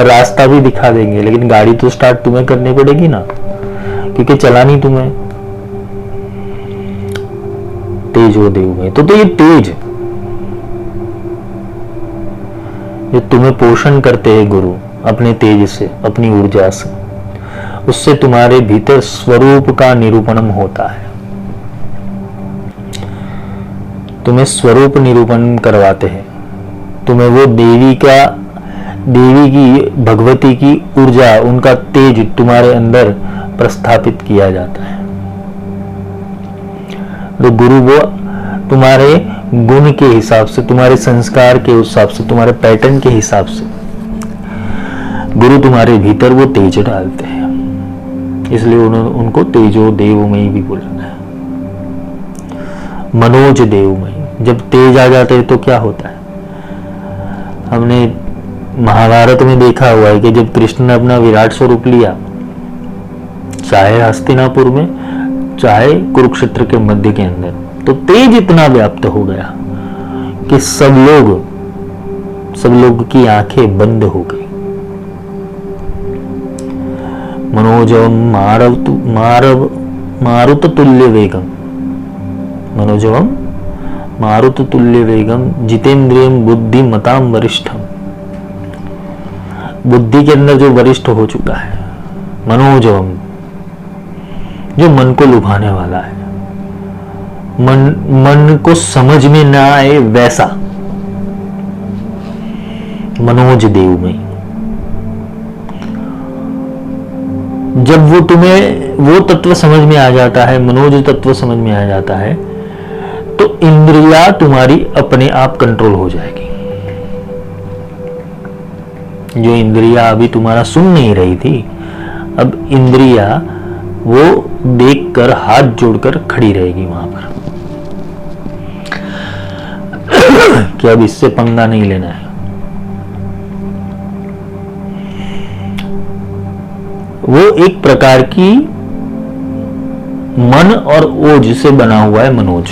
A: रास्ता भी दिखा देंगे, लेकिन गाड़ी तो स्टार्ट तुम्हें करनी पड़ेगी ना, क्योंकि चलानी तुम्हें। तेजो देव में तो ये तेज जो तुम्हें पोषण करते हैं गुरु अपने तेज से, अपनी ऊर्जा से, उससे तुम्हारे भीतर स्वरूप का निरूपण होता है। तुम्हें स्वरूप निरूपण करवाते हैं। तुम्हें वो देवी का देवी की, भगवती की ऊर्जा, उनका तेज तुम्हारे अंदर प्रस्थापित किया जाता है। तो गुरु वो तुम्हारे गुण के हिसाब से, तुम्हारे संस्कार के हिसाब से, तुम्हारे पैटर्न के हिसाब से गुरु तुम्हारे भीतर वो तेज डालते हैं। इसलिए उनको तेजो देवमयी भी बोलना है, मनोज देवमयी। जब तेज आ जाते हैं तो क्या होता है, हमने महाभारत में देखा हुआ है कि जब कृष्ण ने अपना विराट स्वरूप लिया, चाहे हस्तिनापुर में चाहे कुरुक्षेत्र के मध्य के अंदर, तो तेज इतना व्याप्त हो गया कि सब लोग की आंखें बंद हो गई। मनोजवम मारुत तुल्य वेगम, मनोजवम मारुत तुल्य वेगम, जितेंद्रियम बुद्धि मताम वरिष्ठम। बुद्धि के अंदर जो वरिष्ठ हो चुका है, मनोजवम, जो मन को लुभाने वाला है, मन को समझ में ना आए वैसा, मनोज देव में। जब वो तुम्हें वो तत्व समझ में आ जाता है, मनोज तत्व समझ में आ जाता है, तो इंद्रियां तुम्हारी अपने आप कंट्रोल हो जाएगी। जो इंद्रियां अभी तुम्हारा सुन नहीं रही थी, अब इंद्रियां वो देखकर हाथ जोड़कर खड़ी रहेगी वहां पर कि अब इससे पंगा नहीं लेना है। वो एक प्रकार की मन और ओज से बना हुआ है, मनोज,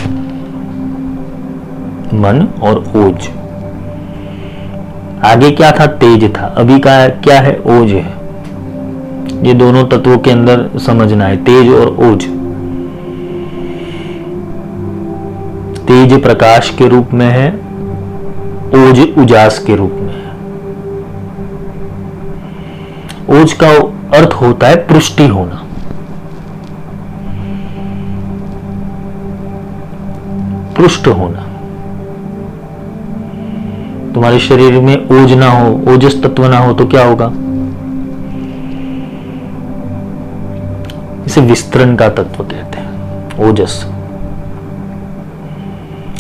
A: मन और ओज। आगे क्या था, तेज था, अभी का क्या है, ओज है। ये दोनों तत्वों के अंदर समझना है, तेज और ओज। तेज प्रकाश के रूप में है, ओज उजास के रूप में है। ओज का अर्थ होता है पुष्टि होना। पुष्ट होना। तुम्हारे शरीर में ओज ना हो, ओजस तत्व ना हो तो क्या होगा, इसे विस्तरण का तत्व कहते हैं, ओजस।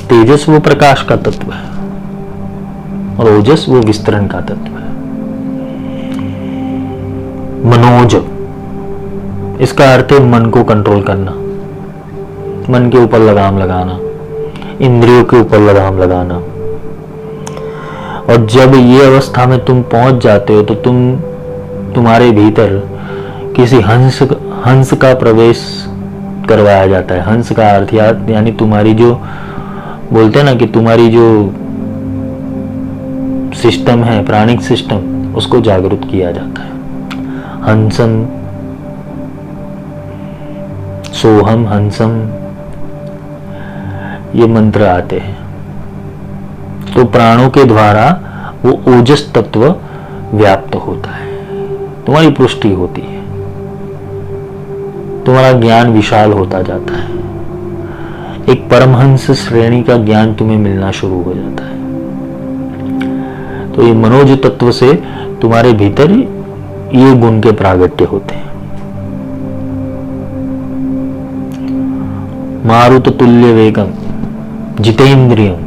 A: तेजस वो प्रकाश का तत्व है और ओजस वो विस्तरण का तत्व है। मनोज, इसका अर्थ है मन को कंट्रोल करना, मन के ऊपर लगाम लगाना, इंद्रियों के ऊपर लगाम लगाना। और जब ये अवस्था में तुम पहुंच जाते हो तो तुम्हारे भीतर किसी हंस का प्रवेश करवाया जाता है। हंस का अर्थ यानी तुम्हारी जो बोलते हैं ना कि तुम्हारी जो सिस्टम है, प्राणिक सिस्टम, उसको जागृत किया जाता है। हंसम सोहम हंसम, ये मंत्र आते हैं। तो प्राणों के द्वारा वो ओजस तत्व व्याप्त होता है, तुम्हारी पुष्टि होती है, तुम्हारा ज्ञान विशाल होता जाता है, एक परमहंस श्रेणी का ज्ञान तुम्हें मिलना शुरू हो जाता है। तो ये मनोज तत्व से तुम्हारे भीतर ये गुण के प्रागट्य होते हैं। मारुत तुल्य वेगम, जितेंद्रियम,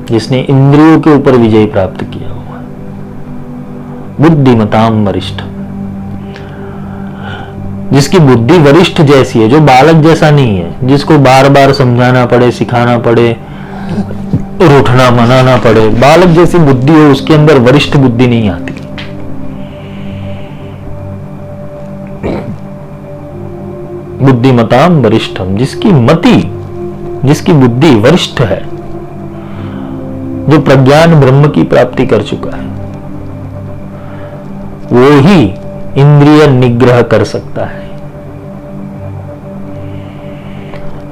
A: जिसने इंद्रियों के ऊपर विजय प्राप्त किया हुआ, बुद्धिमताम वरिष्ठ, जिसकी बुद्धि वरिष्ठ जैसी है, जो बालक जैसा नहीं है, जिसको बार बार समझाना पड़े, सिखाना पड़े, रूठना मनाना पड़े, बालक जैसी बुद्धि हो, उसके अंदर वरिष्ठ बुद्धि नहीं आती। बुद्धिमताम वरिष्ठम, जिसकी मति, जिसकी बुद्धि वरिष्ठ है, जो प्रज्ञान ब्रह्म की प्राप्ति कर चुका है, वो ही इंद्रिय निग्रह कर सकता है,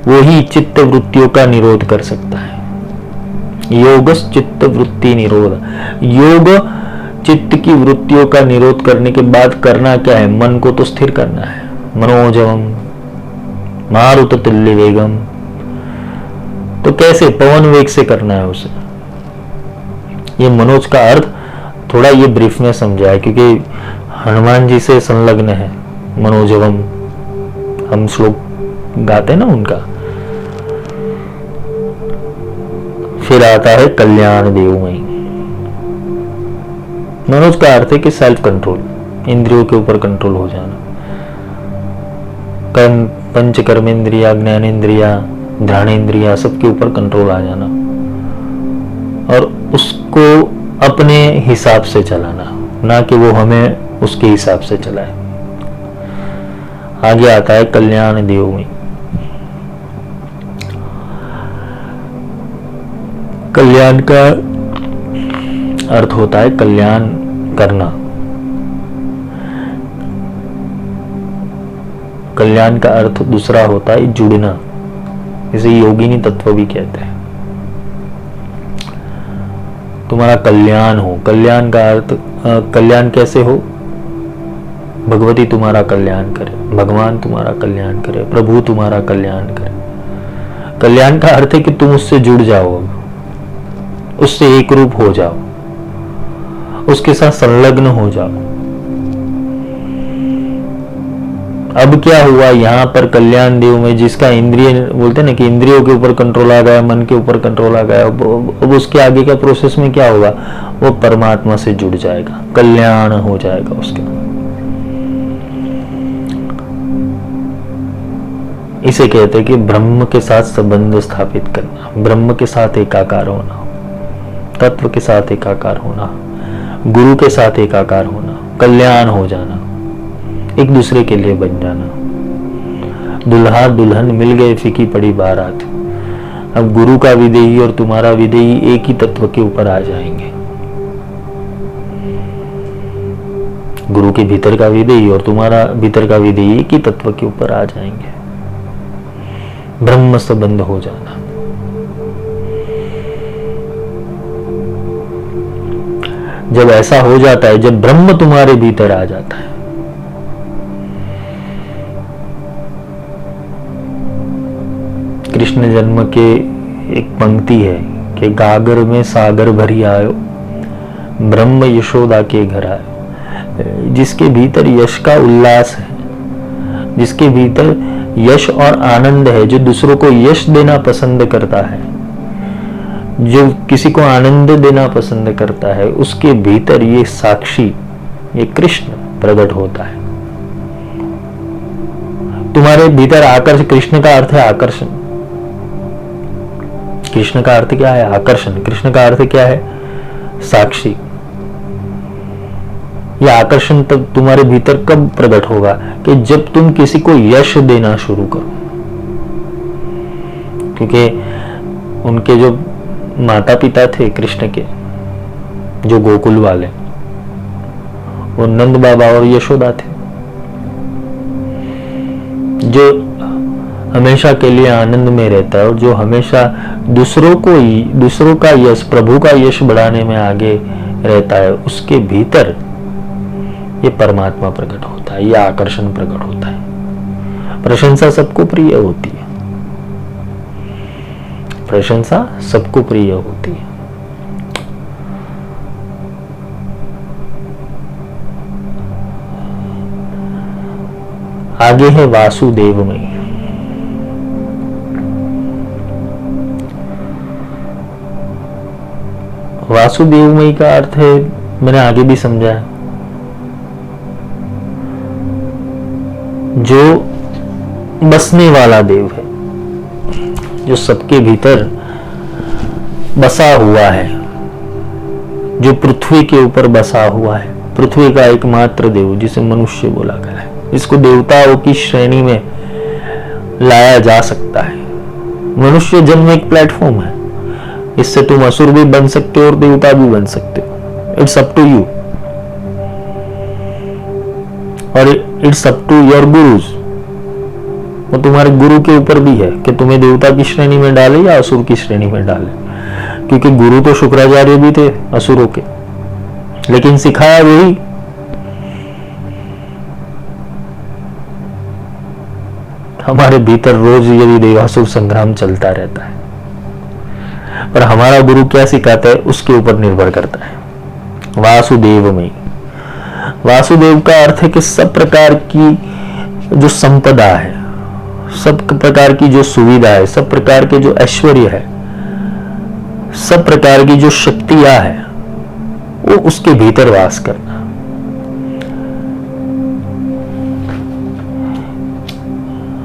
A: वो ही चित्त वृत्तियों का निरोध कर सकता है। योगस चित्त वृत्ति निरोध, योग चित्त की वृत्तियों का निरोध करने के बाद करना क्या है, मन को तो स्थिर करना है। मनोजवम मारुत तुल्य वेगम, तो कैसे, पवन वेग से करना है उसे। ये मनोज का अर्थ थोड़ा ये ब्रीफ में समझाया, क्योंकि हनुमान जी से संलग्न है मनोजवम, हम श्लोक गाते हैं ना उनका। फिर आता है कल्याण देवमयी। मनोज का अर्थ है कि सेल्फ कंट्रोल, इंद्रियों के ऊपर कंट्रोल हो जाना, पंच कर्मेंद्रिया, ज्ञानेन्द्रिया, ध्यानेन्द्रिया, सबके ऊपर कंट्रोल आ जाना और उसको अपने हिसाब से चलाना, ना कि वो हमें उसके हिसाब से चलाए। आगे आता है कल्याण देवमयी। कल्याण का अर्थ होता है कल्याण करना। कल्याण का अर्थ दूसरा होता है जुड़ना, इसे योगिनी तत्व भी कहते हैं। तुम्हारा कल्याण हो, कल्याण का अर्थ कल्याण कैसे हो? भगवती तुम्हारा कल्याण करे, भगवान तुम्हारा कल्याण करे, प्रभु तुम्हारा कल्याण करे। कल्याण का अर्थ है कि तुम उससे जुड़ जाओ, उससे एक रूप हो जाओ, उसके साथ संलग्न हो जाओ। अब क्या हुआ यहाँ पर कल्याण देव में, जिसका इंद्रिय बोलते हैं ना कि इंद्रियों के ऊपर कंट्रोल आ गया, मन के ऊपर कंट्रोल आ गया, अब उसके आगे का प्रोसेस में क्या होगा? वो परमात्मा से जुड़ जाएगा, कल्याण हो जाएगा उसके। इसे कहते हैं कि ब्रह्म के साथ संबंध स्थापित करना, ब्रह्म के साथ एकाकार होना, तत्व के साथ एकाकार होना, गुरु के साथ एकाकार होना, कल्याण हो जाना, एक दूसरे के लिए बन जाना। दुल्हा दुल्हन मिल गए, फीकी पड़ी बारात। अब गुरु का विदेही और तुम्हारा विदेही एक ही तत्व के ऊपर आ जाएंगे। गुरु के भीतर का विदेही और तुम्हारा भीतर का विदेही एक ही तत्व के ऊपर आ जाएंगे, ब्रह्म संबंध हो जाना। जब ऐसा हो जाता है, जब ब्रह्म तुम्हारे भीतर आ जाता है, कृष्ण जन्म के एक पंक्ति है कि गागर में सागर भरी आयो, ब्रह्म यशोदा के घर आयो। जिसके भीतर यश का उल्लास है, जिसके भीतर यश और आनंद है, जो दूसरों को यश देना पसंद करता है, जो किसी को आनंद देना पसंद करता है, उसके भीतर ये साक्षी, ये कृष्ण प्रकट होता है। तुम्हारे भीतर आकर्षण, कृष्ण का अर्थ है आकर्षण। कृष्ण का अर्थ क्या है? आकर्षण। कृष्ण का अर्थ क्या है? साक्षी। यह आकर्षण तब तुम्हारे भीतर कब प्रकट होगा? कि जब तुम किसी को यश देना शुरू करो। क्योंकि उनके जो माता पिता थे कृष्ण के, जो गोकुल वाले, वो नंद बाबा और यशोदा थे, जो हमेशा के लिए आनंद में रहता है और जो हमेशा दूसरों का यश, प्रभु का यश बढ़ाने में आगे रहता है, उसके भीतर ये परमात्मा प्रकट होता है, ये आकर्षण प्रकट होता है। प्रशंसा सबको प्रिय होती है, प्रशंसा सबको प्रिय होती है। आगे है वासुदेवमयी। वासुदेवमयी का अर्थ है, मैंने आगे भी समझाया, जो बसने वाला देव है, जो सबके भीतर बसा हुआ है, जो पृथ्वी के ऊपर बसा हुआ है, पृथ्वी का एकमात्र देव जिसे मनुष्य बोला गया है। इसको देवताओं की श्रेणी में लाया जा सकता है। मनुष्य जन्म एक प्लेटफॉर्म है, इससे तुम असुर भी बन सकते हो और देवता भी बन सकते हो। इट्स अप टू यू और it's up to your gurus. वो तुम्हारे गुरु के ऊपर भी है कि तुम्हें देवता की श्रेणी में डाले या असुर की श्रेणी में डाले। क्योंकि गुरु तो शुक्राचार्य भी थे असुरों के, लेकिन सिखाया वही। हमारे भीतर रोज यदि देवासुर संग्राम चलता रहता है, पर हमारा गुरु क्या सिखाता है उसके ऊपर निर्भर करता है। वासुदेवमयी। वासुदेव का अर्थ है कि सब प्रकार की जो संपदा है, सब प्रकार की जो सुविधा है, सब प्रकार के जो ऐश्वर्य है, सब प्रकार की जो शक्तियां है, वो उसके भीतर वास करना।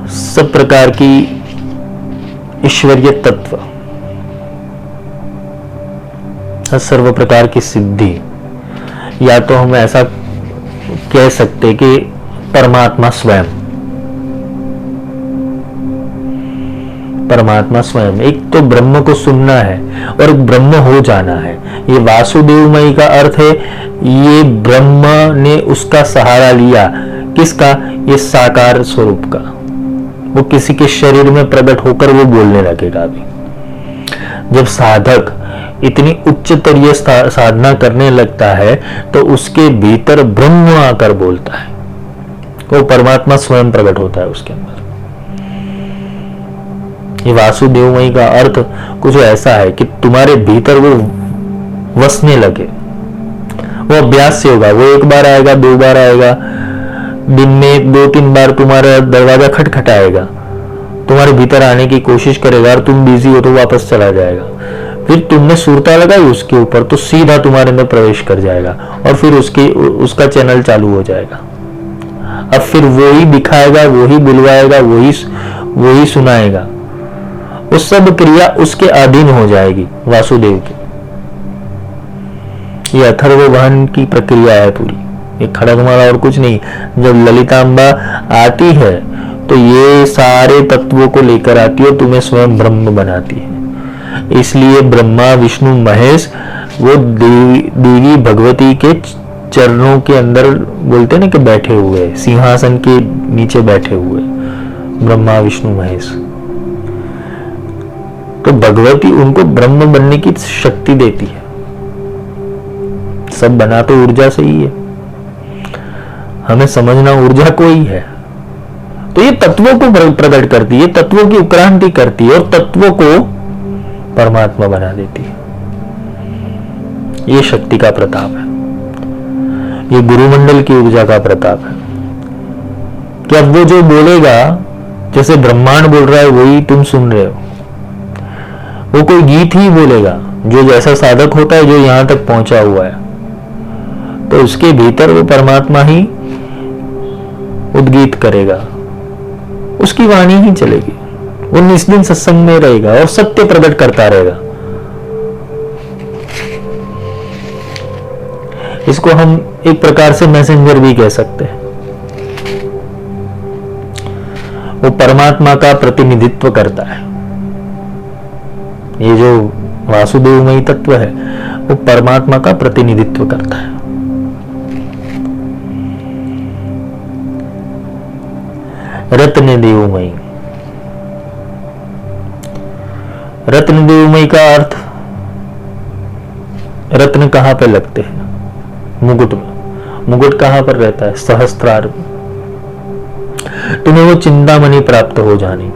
A: सब प्रकार की ईश्वरीय तत्व, सर्व प्रकार की सिद्धि, या तो हम ऐसा कह सकते कि परमात्मा स्वयं, परमात्मा स्वयं। एक तो ब्रह्म को सुनना है और ब्रह्म हो जाना है। ये वासुदेवमयी का अर्थ है, ये ब्रह्म ने उसका सहारा लिया। किसका? ये साकार स्वरूप का। वो किसी के शरीर में प्रकट होकर वो बोलने लगेगा। अभी जब साधक इतनी उच्चतरीय साधना करने लगता है तो उसके भीतर ब्रह्म आकर बोलता है, वो परमात्मा स्वयं प्रकट होता है उसके अंदर। ये वासुदेवमयी का अर्थ कुछ ऐसा है कि तुम्हारे भीतर वो वसने लगे। वो अभ्यास से होगा। वो एक बार आएगा, दो बार आएगा, दिन में 2-3 बार तुम्हारा दरवाजा खटखटाएगा, तुम्हारे भीतर आने की कोशिश करेगा और तुम बिजी हो तो वापस चला जाएगा। फिर तुमने सुरता लगाई उसके ऊपर तो सीधा तुम्हारे अंदर प्रवेश कर जाएगा और फिर उसका चैनल चालू हो जाएगा। अब फिर वो ही दिखाएगा, वो ही बुलवाएगा, वो ही सुनाएगा। उस सब क्रिया उसके अधीन हो जाएगी वासुदेव की। ये अथर्वभान की प्रक्रिया है पूरी। ये खड़गमाला और कुछ नहीं। जब ललितांबा आती है तो ये सारे तत्वों को लेकर आती है और तुम्हें स्वयं ब्रह्म बनाती है। इसलिए ब्रह्मा विष्णु महेश वो देवी भगवती के चरणों के अंदर बोलते ना कि बैठे हुए, सिंहासन के नीचे बैठे हुए ब्रह्मा विष्णु महेश। तो भगवती उनको ब्रह्म बनने की शक्ति देती है। सब बना तो ऊर्जा से ही है, हमें समझना ऊर्जा को ही है। तो ये तत्वों को प्रकट करती है, तत्वों की उत्क्रांति करती है और तत्वों को परमात्मा बना देती है। ये शक्ति का प्रताप है, ये गुरुमंडल की ऊर्जा का प्रताप है कि अब वो जो बोलेगा, जैसे ब्रह्मांड बोल रहा है वही तुम सुन रहे हो। वो कोई गीत ही बोलेगा, जो जैसा साधक होता है, जो यहां तक पहुंचा हुआ है, तो उसके भीतर वो परमात्मा ही उद्गीत करेगा, उसकी वाणी ही चलेगी। वो निस्दिन सत्संग में रहेगा और सत्य प्रकट करता रहेगा। इसको हम एक प्रकार से मैसेंजर भी कह सकते हैं। वो परमात्मा का प्रतिनिधित्व करता है। ये जो वासुदेवमयी तत्व है वो परमात्मा का प्रतिनिधित्व करता है। रत्न देवमयी। रत्न देवमयी का अर्थ, रत्न कहां पे लगते हैं? मुकुट में। मुकुट कहां पर रहता है? सहस्त्रार में। तुम्हें वो चिंतामणि प्राप्त हो जानी।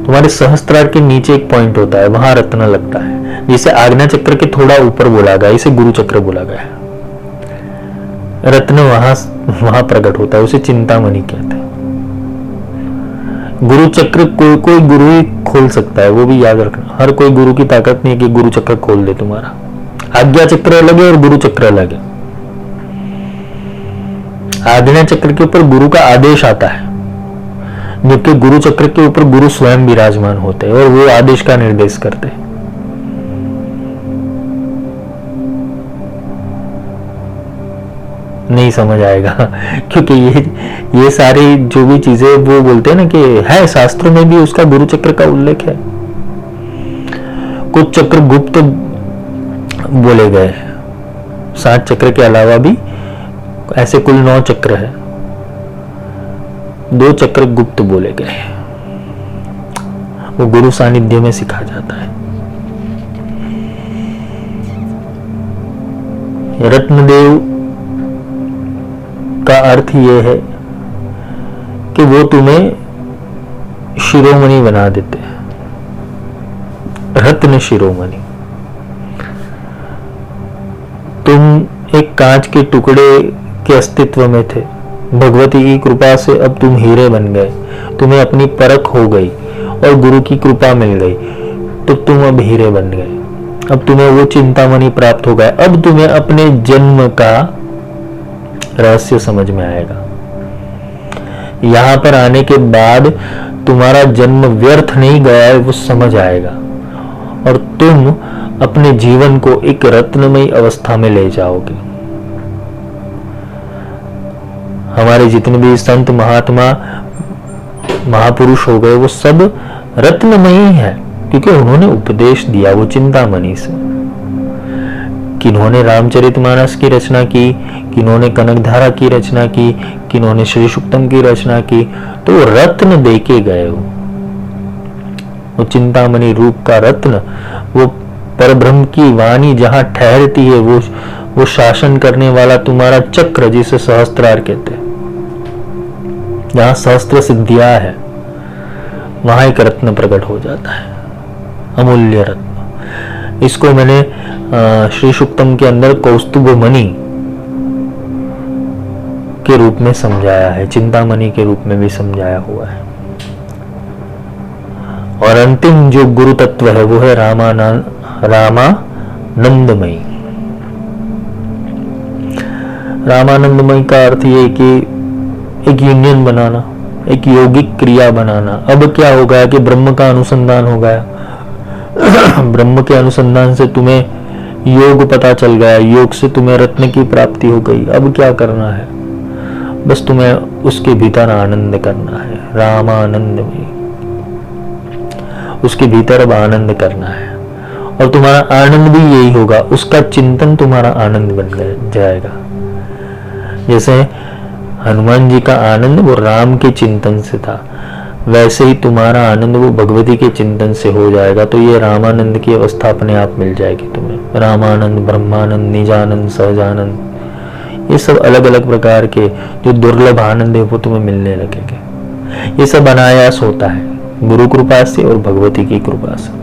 A: तुम्हारे सहस्त्रार के नीचे एक पॉइंट होता है, वहां रत्न लगता है, जिसे आज्ञा चक्र के थोड़ा ऊपर बोला गया, इसे गुरु चक्र बोला गया है। रत्न वहां प्रकट होता है, उसे चिंतामणि कहते हैं। गुरु चक्र कोई गुरु ही खोल सकता है, वो भी याद रखना। हर कोई गुरु की ताकत नहीं है कि गुरु चक्र खोल दे तुम्हारा। आज्ञा चक्र अलग है और गुरु चक्र अलग है। आज्ञा चक्र के ऊपर गुरु का आदेश आता है, जबकि गुरु चक्र के ऊपर गुरु स्वयं विराजमान होते हैं और वो आदेश का निर्देश करते हैं। नहीं समझ आएगा क्योंकि ये सारी जो भी चीजें वो बोलते हैं ना कि है, शास्त्रों में भी उसका गुरु चक्र का उल्लेख है। कुछ चक्र गुप्त बोले गए, 7 चक्र के अलावा भी ऐसे कुल 9 चक्र है, 2 चक्र गुप्त बोले गए। वो गुरु सानिध्य में सिखा जाता है। रत्नदेव का अर्थ ये है कि वो तुम्हें शिरोमणि बना देते हैं। रत्न शिरोमणि। तुम एक कांच के टुकड़े के अस्तित्व में थे, भगवती की कृपा से अब तुम हीरे बन गए, तुम्हें अपनी परख हो गई और गुरु की कृपा मिल गई, तो तुम अब हीरे बन गए। अब तुम्हें वो चिंतामणि प्राप्त हो गया। अब तुम्हें अपने जन्म का रहस्य समझ में आएगा। यहां पर आने के बाद तुम्हारा जन्म व्यर्थ नहीं गया है, वो समझ आएगा और तुम अपने जीवन को एक रत्नमयी अवस्था में ले जाओगे। हमारे जितने भी संत महात्मा महापुरुष हो गए वो सब रत्नमयी है, क्योंकि उन्होंने उपदेश दिया वो चिंतामणि से। किन्होंने रामचरितमानस की रचना की, किन्होंने कनकधारा की रचना की, किन्होंने श्री सूक्तम की रचना की, तो वो रत्न देके गए। वो चिंतामणि रूप का रत्न, वो परब्रह्म की वाणी जहां ठहरती है, वो शासन करने वाला तुम्हारा चक्र, जिसे सहस्त्रार कहते हैं, जहां सहस्त्र सिद्धियां है, वहां एक रत्न प्रकट हो जाता है, अमूल्य रत्न। इसको मैंने श्री सूक्तम के अंदर कौस्तुभ मणि के रूप में समझाया है, चिंतामणि के रूप में भी समझाया हुआ है। और अंतिम जो गुरु तत्व है वो है रामानंदमयी। रामानंदमयी का अर्थ ये कि एक यूनियन बनाना, एक यौगिक क्रिया बनाना। अब क्या हो गया कि ब्रह्म का अनुसंधान हो गया, ब्रह्म के अनुसंधान से तुम्हें योग पता चल गया, योग से तुम्हें रत्न की प्राप्ति हो गई। अब क्या करना है, बस तुम्हें उसके भीतर आनंद करना है, रामानंदमयी, उसके भीतर अब आनंद करना है और तुम्हारा आनंद भी यही होगा, उसका चिंतन तुम्हारा आनंद बन जाएगा। जैसे हनुमान जी का आनंद वो राम के चिंतन से था, वैसे ही तुम्हारा आनंद वो भगवती के चिंतन से हो जाएगा। तो ये रामानंद की अवस्था अपने आप मिल जाएगी तुम्हें। रामानंद, ब्रह्मानंद, निजानंद, सहजानंद, ये सब अलग अलग प्रकार के जो दुर्लभ आनंद है वो तुम्हें मिलने लगेंगे। ये सब अनायास होता है गुरु कृपा से और भगवती की कृपा से।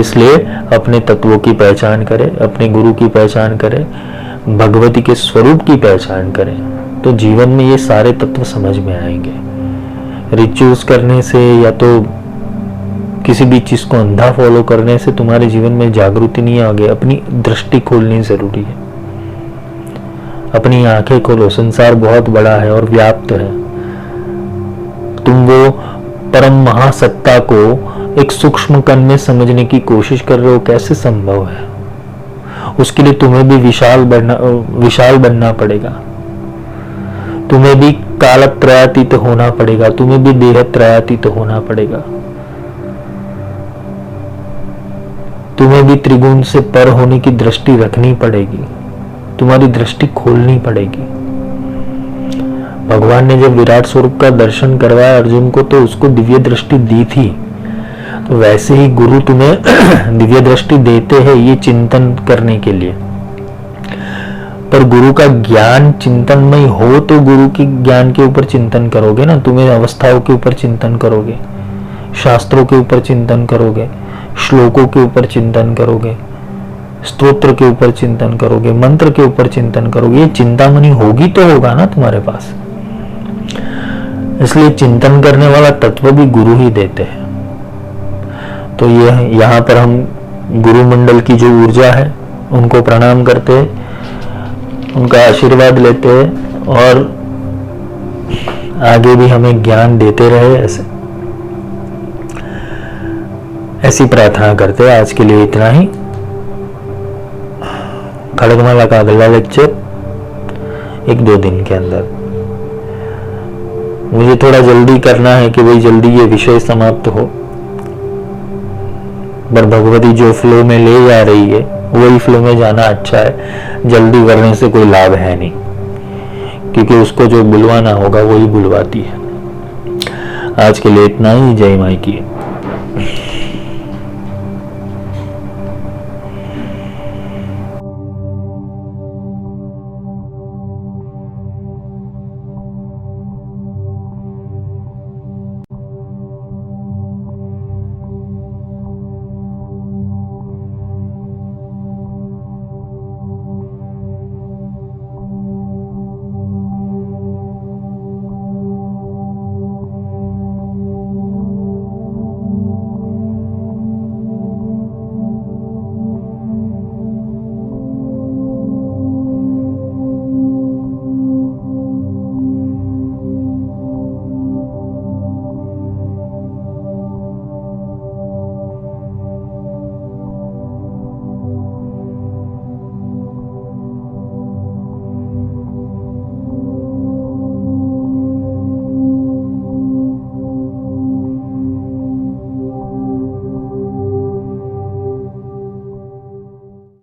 A: इसलिए अपने तत्वों की पहचान करें, अपने गुरु की पहचान करें, भगवती के स्वरूप की पहचान करें, तो जीवन में ये सारे तत्व समझ में आएंगे। रिचुअल्स करने से या तो किसी भी चीज को अंधा फॉलो करने से तुम्हारे जीवन में जागृति नहीं आगे। अपनी दृष्टि खोलनी जरूरी है, अपनी आंखें खोलो। संसार बहुत बड़ा है और व्याप्त है। तुम वो परम महासत्ता को एक सूक्ष्म कण में समझने की कोशिश कर रहे हो, कैसे संभव है? उसके लिए तुम्हें भी विशाल बनना पड़ेगा, तुम्हें भी कालत्रयातीत होना पड़ेगा, तुम्हें भी देहत्रयातीत होना पड़ेगा, तुम्हें भी त्रिगुण से पर होने की दृष्टि रखनी पड़ेगी, तुम्हारी दृष्टि खोलनी पड़ेगी। भगवान ने जब विराट स्वरूप का दर्शन करवाया अर्जुन को, तो उसको दिव्य दृष्टि दी थी। तो वैसे ही गुरु तुम्हें दिव्य दृष्टि देते हैं ये चिंतन करने के लिए। पर गुरु का ज्ञान चिंतनमय हो तो गुरु के ज्ञान के ऊपर चिंतन करोगे ना, तुम्हें अवस्थाओं के ऊपर चिंतन करोगे, शास्त्रों के ऊपर चिंतन करोगे, श्लोकों के ऊपर चिंतन करोगे, स्तोत्र के ऊपर चिंतन करोगे, मंत्र के ऊपर चिंतन करोगे। ये चिंतामणि होगी तो होगा ना तुम्हारे पास। इसलिए चिंतन करने वाला तत्व भी गुरु ही देते हैं। तो ये यहाँ पर हम गुरु मंडल की जो ऊर्जा है उनको प्रणाम करते हैं, उनका आशीर्वाद लेते हैं और आगे भी हमें ज्ञान देते रहे ऐसी प्रार्थना करते हैं। आज के लिए इतना ही। खड़गमाला का अगला लेक्चर 1-2 दिन के अंदर। मुझे थोड़ा जल्दी करना है कि भाई जल्दी ये विषय समाप्त हो, पर भगवती जो फ्लो में ले जा रही है वही फ्लो में जाना अच्छा है। जल्दी करने से कोई लाभ है नहीं, क्योंकि उसको जो बुलवाना होगा वही बुलवाती है। आज के लिए इतना ही। जय माई की।